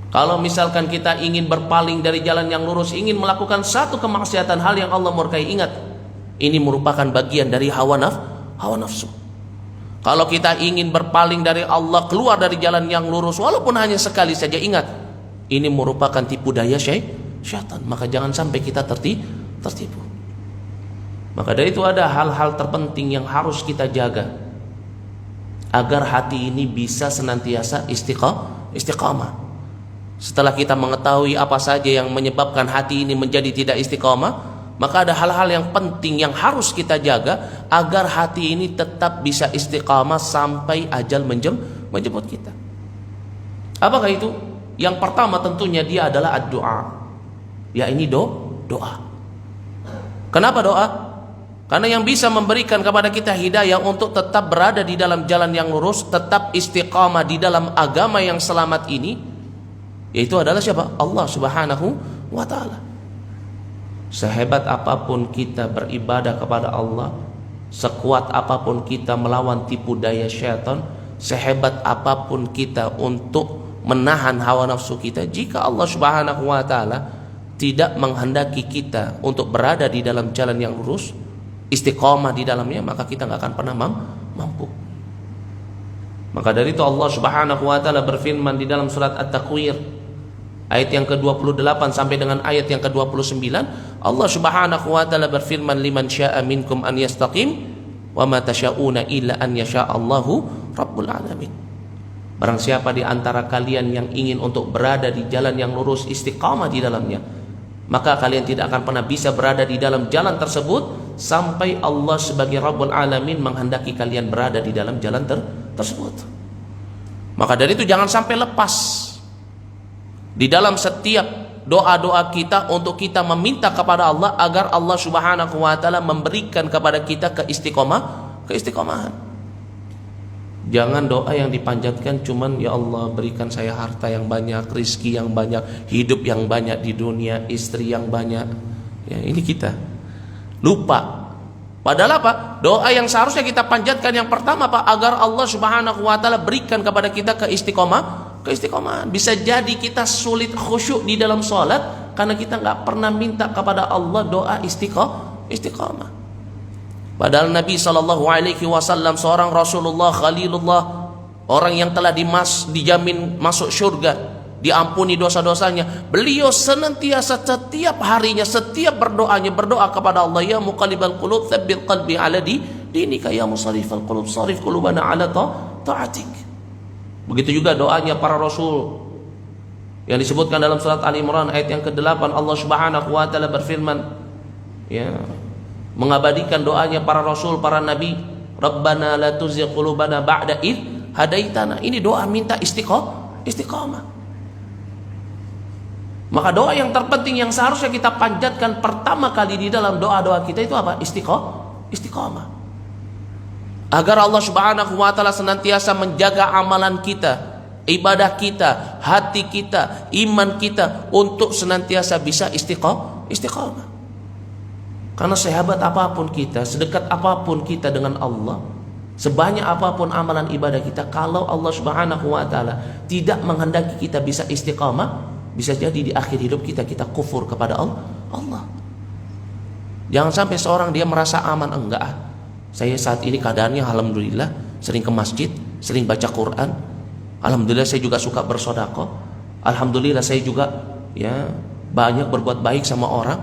Kalau misalkan kita ingin berpaling dari jalan yang lurus, ingin melakukan satu kemaksiatan, hal yang Allah murkai, ingat, ini merupakan bagian dari hawa nafsu. Kalau kita ingin berpaling dari Allah, keluar dari jalan yang lurus, walaupun hanya sekali saja, ingat, ini merupakan tipu daya syaitan. Maka jangan sampai kita tertipu. Maka dari itu ada hal-hal terpenting yang harus kita jaga agar hati ini bisa senantiasa istiqamah. Setelah kita mengetahui apa saja yang menyebabkan hati ini menjadi tidak istiqamah, maka ada hal-hal yang penting yang harus kita jaga agar hati ini tetap bisa istiqamah sampai ajal menjemput kita. Apakah itu? Yang pertama tentunya dia adalah ad-du'a. Ya ini doa. Kenapa doa? Karena yang bisa memberikan kepada kita hidayah untuk tetap berada di dalam jalan yang lurus, tetap istiqamah di dalam agama yang selamat ini, yaitu adalah siapa? Allah Subhanahu wa taala. Sehebat apapun kita beribadah kepada Allah, sekuat apapun kita melawan tipu daya syaitan, sehebat apapun kita untuk menahan hawa nafsu kita, jika Allah Subhanahu wa taala tidak menghendaki kita untuk berada di dalam jalan yang lurus, istiqamah di dalamnya, maka kita nggak akan pernah mampu. Maka dari itu Allah Subhanahu wa taala berfirman di dalam surat At-Takwir ayat yang ke-28 sampai dengan ayat yang ke-29, Allah Subhanahu wa taala berfirman, liman syaa minkum an yastaqim wa ma tasyauna illa an yasha'allahu rabbul alamin. Barang siapa di antara kalian yang ingin untuk berada di jalan yang lurus, istiqamah di dalamnya, maka kalian tidak akan pernah bisa berada di dalam jalan tersebut sampai Allah sebagai Rabbul Alamin menghendaki kalian berada di dalam jalan tersebut. Maka dari itu jangan sampai lepas di dalam setiap doa-doa kita untuk kita meminta kepada Allah agar Allah Subhanahu wa taala memberikan kepada kita keistiqomahan. Jangan doa yang dipanjatkan cuman ya Allah berikan saya harta yang banyak, rizki yang banyak, hidup yang banyak di dunia, istri yang banyak. Ya, ini kita lupa. Padahal apa? Doa yang seharusnya kita panjatkan yang pertama apa? Agar Allah Subhanahu wa taala berikan kepada kita keistiqomahan. Bisa jadi kita sulit khusyuk di dalam salat karena kita enggak pernah minta kepada Allah doa istiqamah. Padahal Nabi SAW seorang Rasulullah Khalilullah, orang yang telah dijamin masuk surga, diampuni dosa-dosanya. Beliau senantiasa setiap harinya, setiap berdoa kepada Allah, ya muqallibal qulub tsabbit qalbi ala dinika, ya musarrifal qulub sarif qulubana ala ta'atik. Begitu juga doanya para rasul yang disebutkan dalam surat Ali Imran ayat yang ke-8. Allah Subhanahu wa taala berfirman, ya, mengabadikan doanya para rasul, para nabi, Rabbana la tuzigh qulubana ba'da id hadaitana. Ini doa minta istiqamah. Maka doa yang terpenting yang seharusnya kita panjatkan pertama kali di dalam doa-doa kita itu apa? Istiqamah. Agar Allah Subhanahu wa taala senantiasa menjaga amalan kita, ibadah kita, hati kita, iman kita untuk senantiasa bisa istiqamah. Karena sehebat apapun kita, sedekat apapun kita dengan Allah, sebanyak apapun amalan ibadah kita, kalau Allah Subhanahu wa taala tidak menghendaki kita bisa istiqamah, bisa jadi di akhir hidup kita kufur kepada Allah. Jangan sampai seorang dia merasa aman, enggak. Saya saat ini keadaannya alhamdulillah sering ke masjid, sering baca Quran. Alhamdulillah saya juga suka bersedekah. Alhamdulillah saya juga ya banyak berbuat baik sama orang.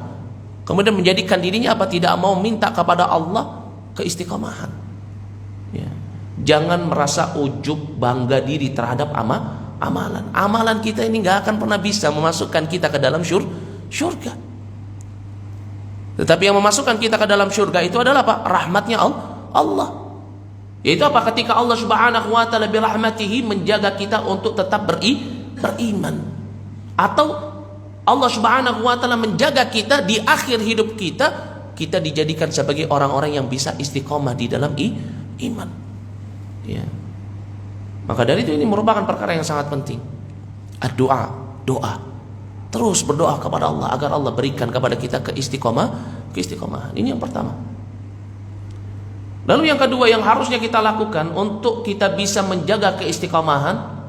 Kemudian menjadikan dirinya apa? Tidak mau minta kepada Allah keistiqomahan. Ya. Jangan merasa ujub, bangga diri terhadap amalan. Amalan kita ini nggak akan pernah bisa memasukkan kita ke dalam syurga. Tetapi yang memasukkan kita ke dalam syurga itu adalah apa? Rahmatnya Allah. Yaitu apa? Ketika Allah Subhanahu wa taala birahmatihi menjaga kita untuk tetap beriman. Atau Allah Subhanahu wa taala menjaga kita di akhir hidup kita dijadikan sebagai orang-orang yang bisa istiqomah di dalam iman. Ya. Maka dari itu ini merupakan perkara yang sangat penting. Doa. Terus berdoa kepada Allah agar Allah berikan kepada kita keistiqomahan. Ini yang pertama. Lalu yang kedua yang harusnya kita lakukan untuk kita bisa menjaga keistiqomahan,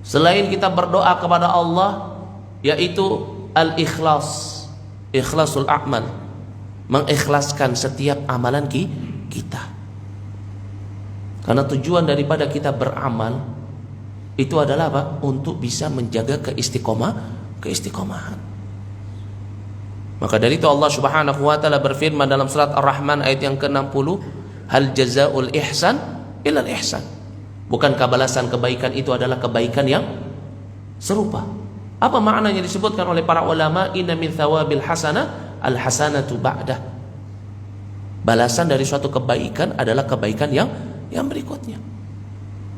selain kita berdoa kepada Allah, yaitu al-ikhlas, ikhlasul a'mal, mengikhlaskan setiap amalan kita. Karena tujuan daripada kita beramal itu adalah apa? Untuk bisa menjaga keistiqomahan. Maka dari itu Allah Subhanahu wa taala berfirman dalam surat Ar-Rahman ayat yang ke-60, hal jazaul ihsan illal ihsan. Bukankah balasan kebaikan itu adalah kebaikan yang serupa? Apa maknanya disebutkan oleh para ulama? Inna min thawabil hasanah al hasanatu ba'dah. Balasan dari suatu kebaikan adalah kebaikan yang berikutnya.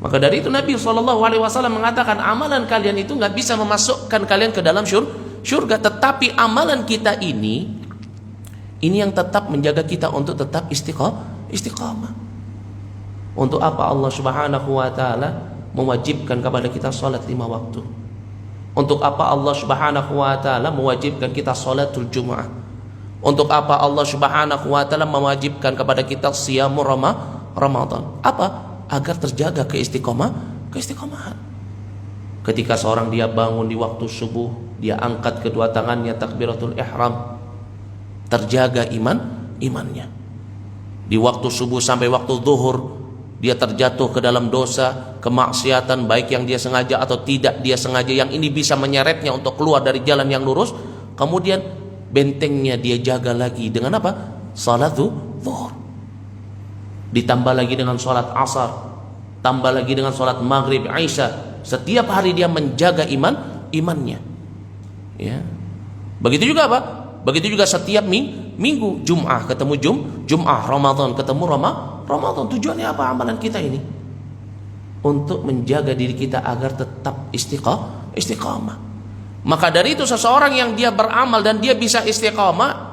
Maka dari itu Nabi SAW mengatakan amalan kalian itu nggak bisa memasukkan kalian ke dalam syurga, tetapi amalan kita ini yang tetap menjaga kita untuk tetap istiqamah. Untuk apa Allah Subhanahu wa taala mewajibkan kepada kita salat 5 waktu? Untuk apa Allah Subhanahu wa taala mewajibkan kita salatul Jumat? Untuk apa Allah Subhanahu wa taala mewajibkan kepada kita shiyamul Ramadan? Apa? Agar terjaga keistiqomahan. Ketika seorang dia bangun di waktu subuh, dia angkat kedua tangannya takbiratul ihram, terjaga imannya. Di waktu subuh sampai waktu zuhur, dia terjatuh ke dalam dosa, kemaksiatan, baik yang dia sengaja atau tidak dia sengaja, yang ini bisa menyeretnya untuk keluar dari jalan yang lurus. Kemudian bentengnya dia jaga lagi dengan apa? Salat zuhur. Ditambah lagi dengan sholat asar, tambah lagi dengan sholat maghrib, isya. Setiap hari dia menjaga imannya. Ya. Begitu juga apa? Begitu juga setiap minggu Jum'ah ketemu Jum'ah, Ramadan ketemu Ramadan. Tujuannya apa amalan kita ini? Untuk menjaga diri kita agar tetap istiqamah. Maka dari itu seseorang yang dia beramal dan dia bisa istiqamah,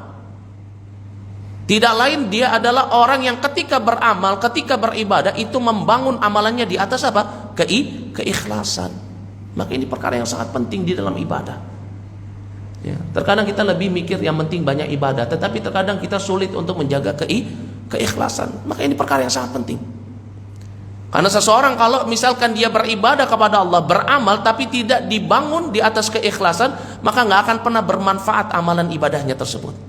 tidak lain dia adalah orang yang ketika beramal, ketika beribadah itu membangun amalannya di atas apa? Keikhlasan. Maka ini perkara yang sangat penting di dalam ibadah. Ya, terkadang kita lebih mikir yang penting banyak ibadah, tetapi terkadang kita sulit untuk menjaga keikhlasan. Maka ini perkara yang sangat penting. Karena seseorang kalau misalkan dia beribadah kepada Allah, beramal tapi tidak dibangun di atas keikhlasan, maka nggak akan pernah bermanfaat amalan ibadahnya tersebut.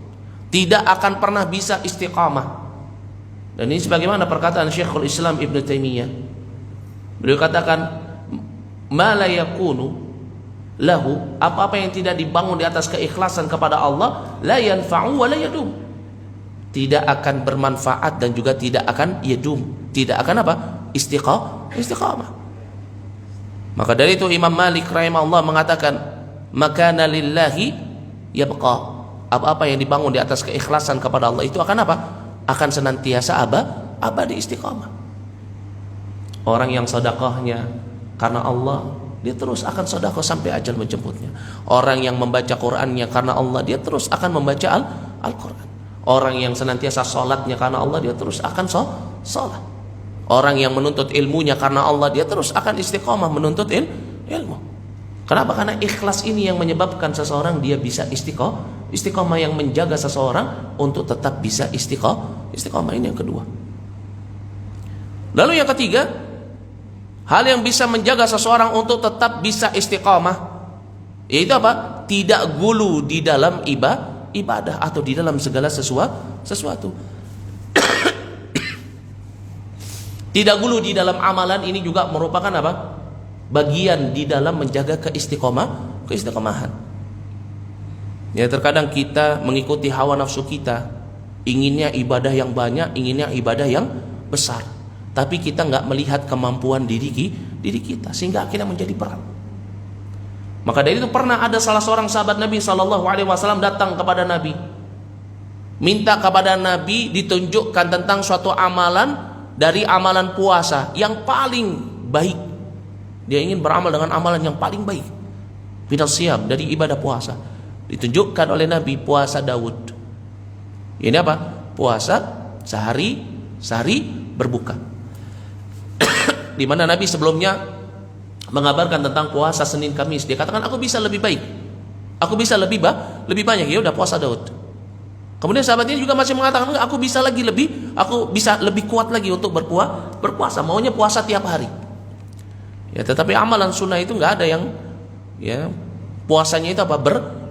Tidak akan pernah bisa istiqamah. Dan ini sebagaimana perkataan Syekhul Islam Ibn Taimiyah. Beliau katakan, ma la yakunu lahu, apa-apa yang tidak dibangun di atas keikhlasan kepada Allah, la yanfa'u wa la yadum. Tidak akan bermanfaat dan juga tidak akan yadum. Tidak akan apa? Istiqamah. Maka dari itu Imam Malik rahimahullah mengatakan, makana lillahi yabqa. Apa-apa yang dibangun di atas keikhlasan kepada Allah itu akan apa? Akan senantiasa abadi istiqamah. Orang yang sedekahnya karena Allah, dia terus akan sedekah sampai ajal menjemputnya. Orang yang membaca Qur'annya karena Allah, dia terus akan membaca Al-Qur'an. Orang yang senantiasa salatnya karena Allah, dia terus akan salat. Orang yang menuntut ilmunya karena Allah, dia terus akan istiqamah menuntut ilmu. Kenapa? Karena ikhlas ini yang menyebabkan seseorang dia bisa istiqamah yang menjaga seseorang untuk tetap bisa istiqamah. Ini yang kedua. Lalu yang ketiga, hal yang bisa menjaga seseorang untuk tetap bisa istiqamah, yaitu apa? Tidak gulu di dalam ibadah atau di dalam segala sesuatu. Tidak gulu di dalam amalan ini juga merupakan apa? Bagian di dalam menjaga keistiqomahan. Ya, terkadang kita mengikuti hawa nafsu kita, inginnya ibadah yang banyak, inginnya ibadah yang besar, tapi kita nggak melihat kemampuan diri kita, sehingga akhirnya menjadi berat. Maka dari itu pernah ada salah seorang sahabat Nabi SAW datang kepada Nabi, minta kepada Nabi ditunjukkan tentang suatu amalan dari amalan puasa yang paling baik. Dia ingin beramal dengan amalan yang paling baik, minas siyam, dari ibadah puasa. Ditunjukkan oleh Nabi puasa Daud. Ini apa? Puasa sehari berbuka. Di mana Nabi sebelumnya mengabarkan tentang puasa Senin Kamis, dia katakan aku bisa lebih baik, aku bisa lebih banyak. Ya udah, puasa Daud. Kemudian sahabatnya juga masih mengatakan aku bisa lebih kuat lagi untuk berpuasa, maunya puasa tiap hari. Ya, tetapi amalan sunnah itu nggak ada yang ya puasanya itu apa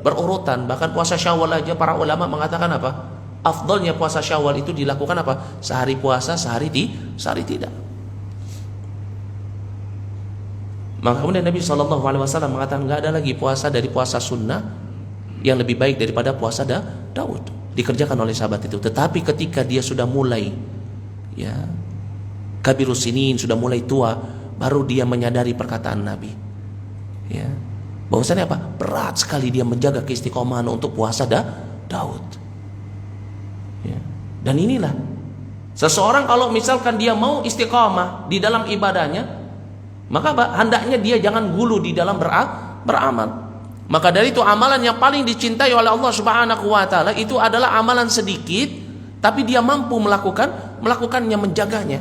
berurutan. Bahkan puasa Syawal aja para ulama mengatakan apa? Afdalnya puasa Syawal itu dilakukan apa? Sehari puasa, sehari tidak. Maka kemudian Nabi SAW mengatakan nggak ada lagi puasa dari puasa sunnah yang lebih baik daripada puasa Daud. Dikerjakan oleh sahabat itu. Tetapi ketika dia sudah mulai ya kabirus sinin, sudah mulai tua, baru dia menyadari perkataan Nabi. Ya. Bahwasanya apa? Berat sekali dia menjaga keistiqomahan untuk puasa Daud. Ya. Dan inilah seseorang kalau misalkan dia mau istiqomah di dalam ibadahnya, maka hendaknya dia jangan gulu di dalam beramal. Maka dari itu amalan yang paling dicintai oleh Allah Subhanahu wa taala itu adalah amalan sedikit tapi dia mampu melakukannya, menjaganya.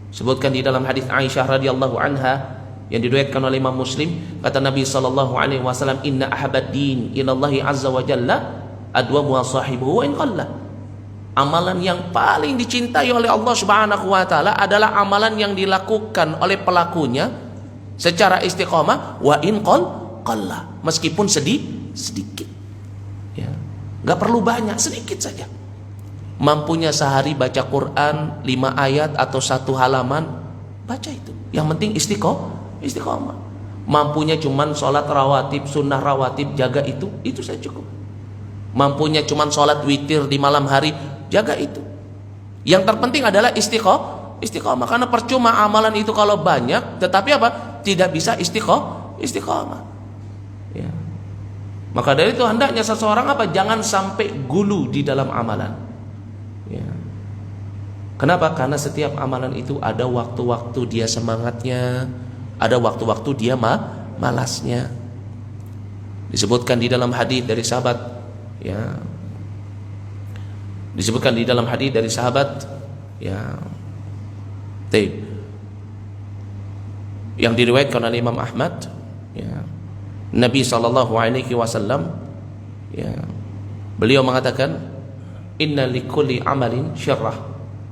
Sebutkan di dalam hadis Aisyah radhiyallahu anha yang diriwayatkan oleh Imam Muslim, kata Nabi sallallahu alaihi wasallam, inna ahabad din ilallahi azza wa jalla adwamu sahibuhu wa in qalla. Amalan yang paling dicintai oleh Allah Subhanahu wa taala adalah amalan yang dilakukan oleh pelakunya secara istiqamah wa in qalla, meskipun sedikit. Ya. Gak perlu banyak, sedikit saja. Mampunya sehari baca Quran 5 ayat atau 1 halaman, baca itu. Yang penting istiqomah. Mampunya cuman sholat rawatib, sunnah rawatib, jaga itu saja cukup. Mampunya cuman sholat witir di malam hari, jaga itu. Yang terpenting adalah istiqomah. Karena percuma amalan itu kalau banyak, tetapi apa? Tidak bisa istiqomah. Ya. Maka dari itu hendaknya seseorang apa? Jangan sampai gulu di dalam amalan. Ya. Kenapa? Karena setiap amalan itu ada waktu-waktu dia semangatnya, ada waktu-waktu dia malasnya. Disebutkan di dalam hadis dari sahabat, ya. Disebutkan di dalam hadis dari sahabat, ya. Yang diriwayatkan oleh Imam Ahmad, ya. Nabi SAW ya, beliau mengatakan inna likulli amalin syarrah.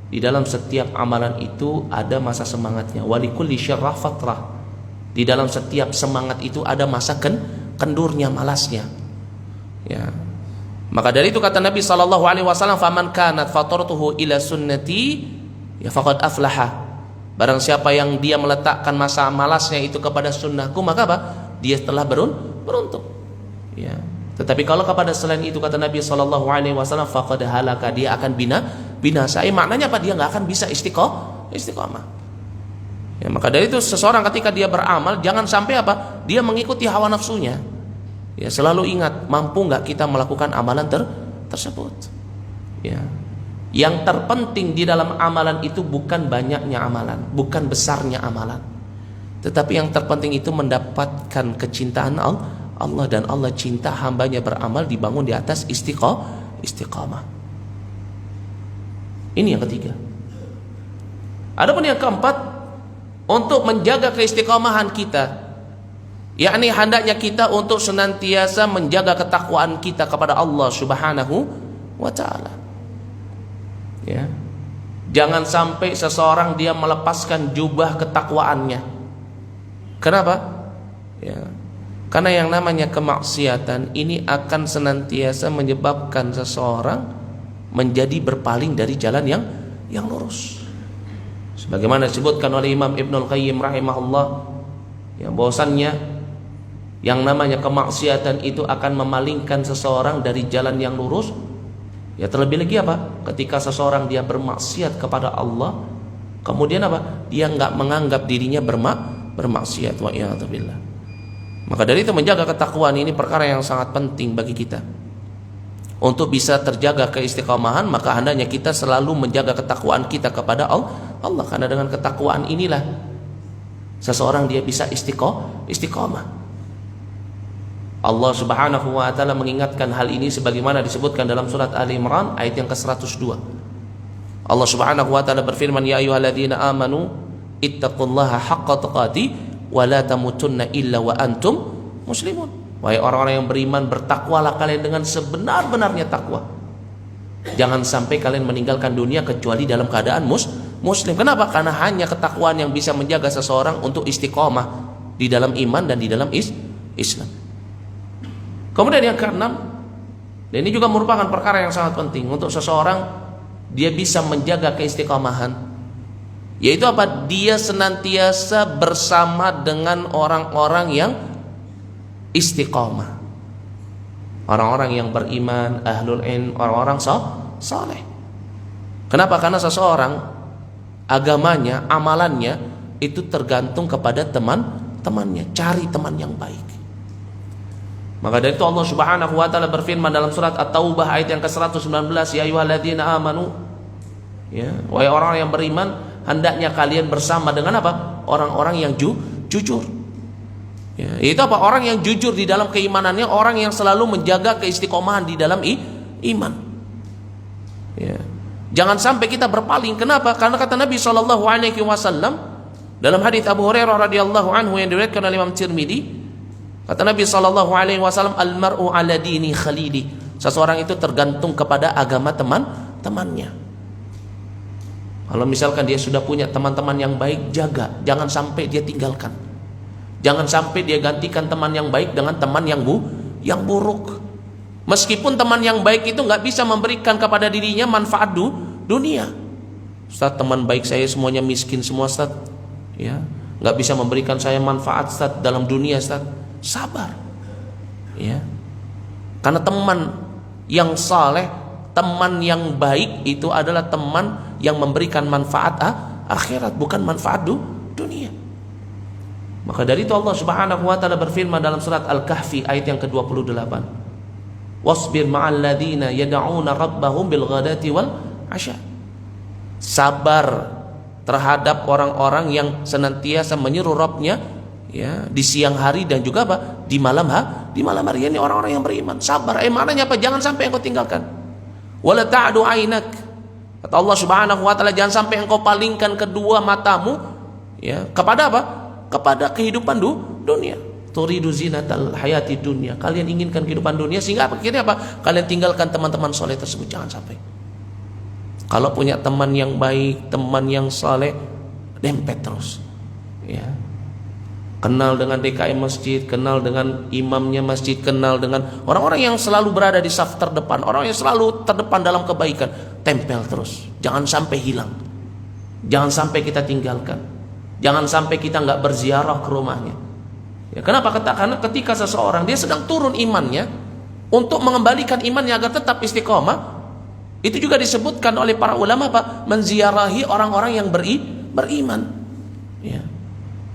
Di dalam setiap amalan itu ada masa semangatnya. Wa likulli syarrah fatrah. Di dalam setiap semangat itu ada masa kendurnya, malasnya. Ya. Maka dari itu kata Nabi SAW, faman kanat fatartuhu ila sunnati ya faqad aflaha. Barang siapa yang dia meletakkan masa malasnya itu kepada sunnahku, maka apa? Dia telah beruntung. Ya. Tetapi kalau kepada selain itu kata Nabi SAW, faqad halaka, dia akan binasa. Maknanya apa? Dia nggak akan bisa istiqomah. Ya, maka dari itu seseorang ketika dia beramal jangan sampai apa? Dia mengikuti hawa nafsunya. Ya, selalu ingat, mampu nggak kita melakukan amalan tersebut. Ya. Yang terpenting di dalam amalan itu bukan banyaknya amalan, bukan besarnya amalan. Tetapi yang terpenting itu mendapatkan kecintaan Allah, dan Allah cinta hambanya beramal dibangun di atas istiqamah. Ini yang ketiga. Adapun yang keempat, untuk menjaga keistiqomahan kita, yakni hendaknya kita untuk senantiasa menjaga ketakwaan kita kepada Allah Subhanahu wa taala. Ya. Jangan sampai seseorang dia melepaskan jubah ketakwaannya. Kenapa? Ya. Karena yang namanya kemaksiatan ini akan senantiasa menyebabkan seseorang menjadi berpaling dari jalan yang lurus. Sebagaimana disebutkan oleh Imam Ibnul Qayyim rahimahullah, yang bahwasannya yang namanya kemaksiatan itu akan memalingkan seseorang dari jalan yang lurus. Ya, terlebih lagi apa? Ketika seseorang dia bermaksiat kepada Allah, kemudian apa? Dia enggak menganggap dirinya bermaksiat, wa iyadzubillah. Maka dari itu menjaga ketakwaan ini perkara yang sangat penting bagi kita. Untuk bisa terjaga keistiqomahan, maka hendaknya kita selalu menjaga ketakwaan kita kepada Allah. Karena dengan ketakwaan inilah seseorang dia bisa istiqomah. Allah Subhanahu wa taala mengingatkan hal ini sebagaimana disebutkan dalam surat Ali Imran ayat yang ke-102. Allah Subhanahu wa taala berfirman, ya ayyuhalladzina amanu ittaqullaha haqqa tuqatih wa la tamutunna illa wa antum muslimun. Wahai orang-orang yang beriman, bertakwalah kalian dengan sebenar-benarnya takwa. Jangan sampai kalian meninggalkan dunia kecuali dalam keadaan muslim. Kenapa? Karena hanya ketakwaan yang bisa menjaga seseorang untuk istiqomah di dalam iman dan di dalam Islam. Kemudian yang keenam, dan ini juga merupakan perkara yang sangat penting untuk seseorang dia bisa menjaga keistiqomahan, yaitu apa? Dia senantiasa bersama dengan orang-orang yang istiqomah, orang-orang yang beriman, ahlul ilm, orang-orang saleh. Kenapa? Karena seseorang agamanya, amalannya itu tergantung kepada teman-temannya. Cari teman yang baik. Maka dari itu Allah Subhanahu wa taala berfirman dalam surat At-Taubah ayat yang ke-119, ya ayyuhalladzina amanu, ya, wahai orang yang beriman, hendaknya kalian bersama dengan apa? Orang-orang yang jujur. Ya, itu apa? Orang yang jujur di dalam keimanannya, orang yang selalu menjaga keistiqomahan di dalam iman. Ya. Jangan sampai kita berpaling. Kenapa? Karena kata Nabi SAW dalam hadits Abu Hurairah radhiyallahu anhu yang diriwayatkan oleh Imam Tirmidzi, kata Nabi SAW, al-mar'u ala dini khalili. Seseorang itu tergantung kepada agama temannya. Kalau misalkan dia sudah punya teman-teman yang baik, jaga, jangan sampai dia tinggalkan. Jangan sampai dia gantikan teman yang baik dengan teman yang buruk. Meskipun teman yang baik itu nggak bisa memberikan kepada dirinya manfaat dunia. Ustaz, teman baik saya semuanya miskin semua, Ustaz. Ya, nggak bisa memberikan saya manfaat, Ustaz, dalam dunia, Ustaz. Sabar. Ya. Karena teman yang saleh, teman yang baik itu adalah teman yang memberikan manfaat akhirat, bukan manfaat dunia. Maka dari itu Allah Subhanahu wa taala berfirman dalam surat Al-Kahfi ayat yang ke-28. Wasbir ma'al ladzina yad'una rabbahum bil ghadati wal 'asya. Sabar terhadap orang-orang yang senantiasa menyeru Rabbnya, ya, di siang hari dan juga apa? Di malam hari. Ini orang-orang yang beriman. Sabar. Maknanya apa? Jangan sampai engkau tinggalkan. Wala ta'du 'ainak. Kata Allah Subhanahu wa taala, jangan sampai engkau palingkan kedua matamu, ya, kepada apa? Kepada kehidupan dunia. Turidu zinatal hayati dunia. Kalian inginkan kehidupan dunia sehingga akhirnya apa? Kalian tinggalkan teman-teman soleh tersebut. Jangan sampai. Kalau punya teman yang baik, teman yang soleh, dempet terus. Ya. Kenal dengan DKM masjid, kenal dengan imamnya masjid, kenal dengan orang-orang yang selalu berada di saf terdepan, orang yang selalu terdepan dalam kebaikan. Tempel terus. Jangan sampai hilang. Jangan sampai kita tinggalkan. Jangan sampai kita nggak berziarah ke rumahnya. Ya, kenapa? Karena ketika seseorang dia sedang turun imannya, untuk mengembalikan imannya agar tetap istiqomah, itu juga disebutkan oleh para ulama, Pak, menziarahi orang-orang yang beriman. Ya.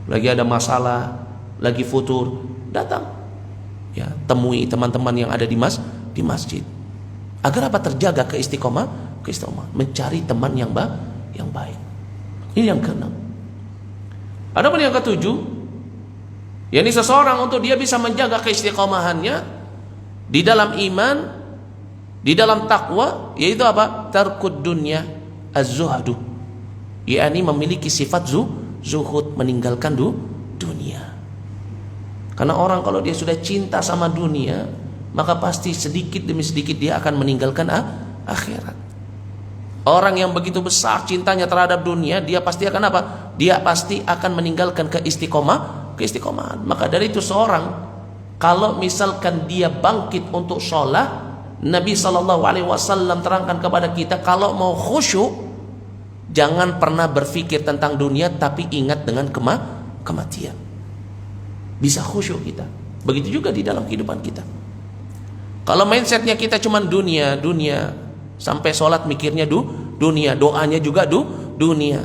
Lagi ada masalah, lagi futur, datang. Ya, temui teman-teman yang ada di masjid. Agar apa? Terjaga keistiqomah, mencari teman yang baik. Ini yang keenam. Adapun yang ketujuh, yakni seseorang untuk dia bisa menjaga keistiqomahannya di dalam iman, di dalam takwa, yaitu apa? Tarkud dunya az-zuhdu, yakni memiliki sifat zuhud, meninggalkan dunia. Karena orang kalau dia sudah cinta sama dunia, maka pasti sedikit demi sedikit dia akan meninggalkan akhirat. Orang yang begitu besar cintanya terhadap dunia, dia pasti akan apa? Dia pasti akan meninggalkan keistiqomahan. Maka dari itu seorang kalau misalkan dia bangkit untuk sholat, Nabi SAW terangkan kepada kita, kalau mau khusyuk, jangan pernah berpikir tentang dunia, tapi ingat dengan kematian. Bisa khusyuk kita. Begitu juga di dalam kehidupan kita. Kalau mindsetnya kita cuma dunia, sampai sholat mikirnya dunia, doanya juga dunia,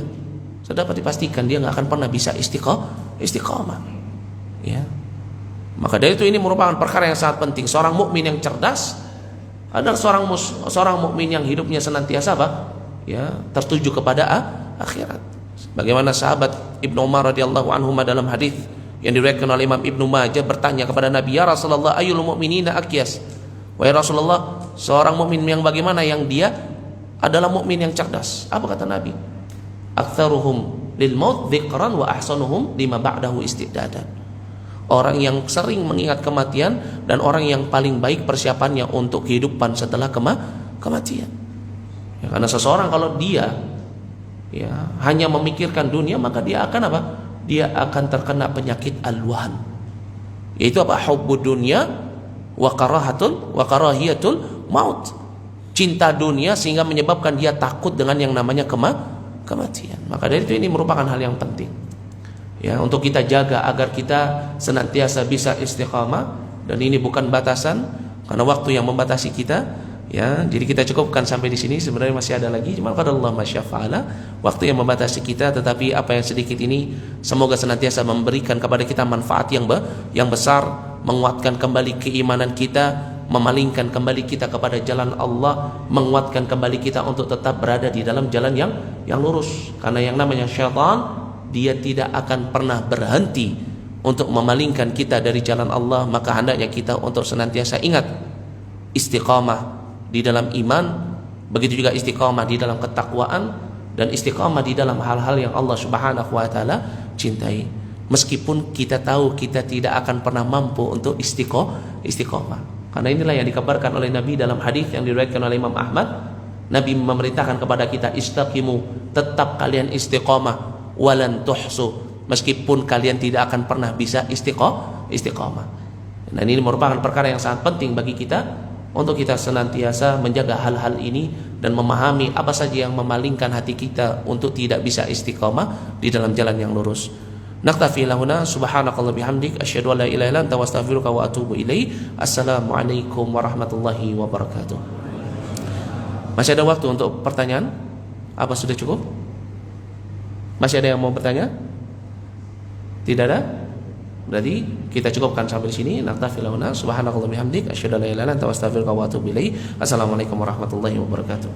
sudah dapat dipastikan dia nggak akan pernah bisa istiqomah. Ya. Maka dari itu ini merupakan perkara yang sangat penting. Seorang mukmin yang cerdas adalah seorang mukmin yang hidupnya senantiasa apa? Ya, tertuju kepada akhirat. Bagaimana sahabat Ibnu Umar radhiyallahu anhu dalam hadis yang diriwayatkan oleh Imam Ibnu Majah bertanya kepada Nabi, "Ya Rasulullah, ayyul mu'minina akyas?" Wahai Rasulullah, seorang mukmin yang bagaimana yang dia adalah mukmin yang cerdas? Apa kata Nabi? Aktsaruhum lil maut dzikran wa ahsanuhum lima ba'dahu istidadan. Orang yang sering mengingat kematian dan orang yang paling baik persiapannya untuk kehidupan setelah kematian. Ya, karena seseorang kalau dia ya hanya memikirkan dunia, maka dia akan apa? Dia akan terkena penyakit al-wahan. Yaitu apa? Hubbud dunya wa karahiyatul maut. Cinta dunia sehingga menyebabkan dia takut dengan yang namanya kematian. Maka dari itu ini merupakan hal yang penting. Ya, untuk kita jaga agar kita senantiasa bisa istiqamah, dan ini bukan batasan karena waktu yang membatasi kita. Ya, jadi kita cukupkan sampai di sini. Sebenarnya masih ada lagi, cuma qadarullah masyafa'ala, waktu yang membatasi kita. Tetapi apa yang sedikit ini semoga senantiasa memberikan kepada kita manfaat yang besar, menguatkan kembali keimanan kita, memalingkan kembali kita kepada jalan Allah, menguatkan kembali kita untuk tetap berada di dalam jalan yang lurus. Karena yang namanya syaitan, dia tidak akan pernah berhenti untuk memalingkan kita dari jalan Allah. Maka hendaknya kita untuk senantiasa ingat istiqamah di dalam iman, begitu juga istiqamah di dalam ketakwaan, dan istiqamah di dalam hal-hal yang Allah Subhanahu wa taala cintai. Meskipun kita tahu kita tidak akan pernah mampu untuk istiqamah. Karena inilah yang dikabarkan oleh Nabi dalam hadis yang diriwayatkan oleh Imam Ahmad. Nabi memerintahkan kepada kita, istaqimu, tetap kalian istiqamah, walan tuhsu, meskipun kalian tidak akan pernah bisa istiqamah. Dan ini merupakan perkara yang sangat penting bagi kita untuk kita senantiasa menjaga hal-hal ini dan memahami apa saja yang memalingkan hati kita untuk tidak bisa istiqamah di dalam jalan yang lurus. Naktafi lahuna, subhanakallah bihamdik, asyhadu an la ilaha illa anta astaghfiruka wa atubu ilaik. Assalamualaikum warahmatullahi wabarakatuh. Masih ada waktu untuk pertanyaan? Apa sudah cukup? Masih ada yang mau bertanya? Tidak ada? Berarti kita cukupkan sampai di sini. Naktafi lahuna, subhanakallah bihamdik, asyhadu an la ilaha illa anta astaghfiruka wa atubu ilaik. Assalamualaikum warahmatullahi wabarakatuh.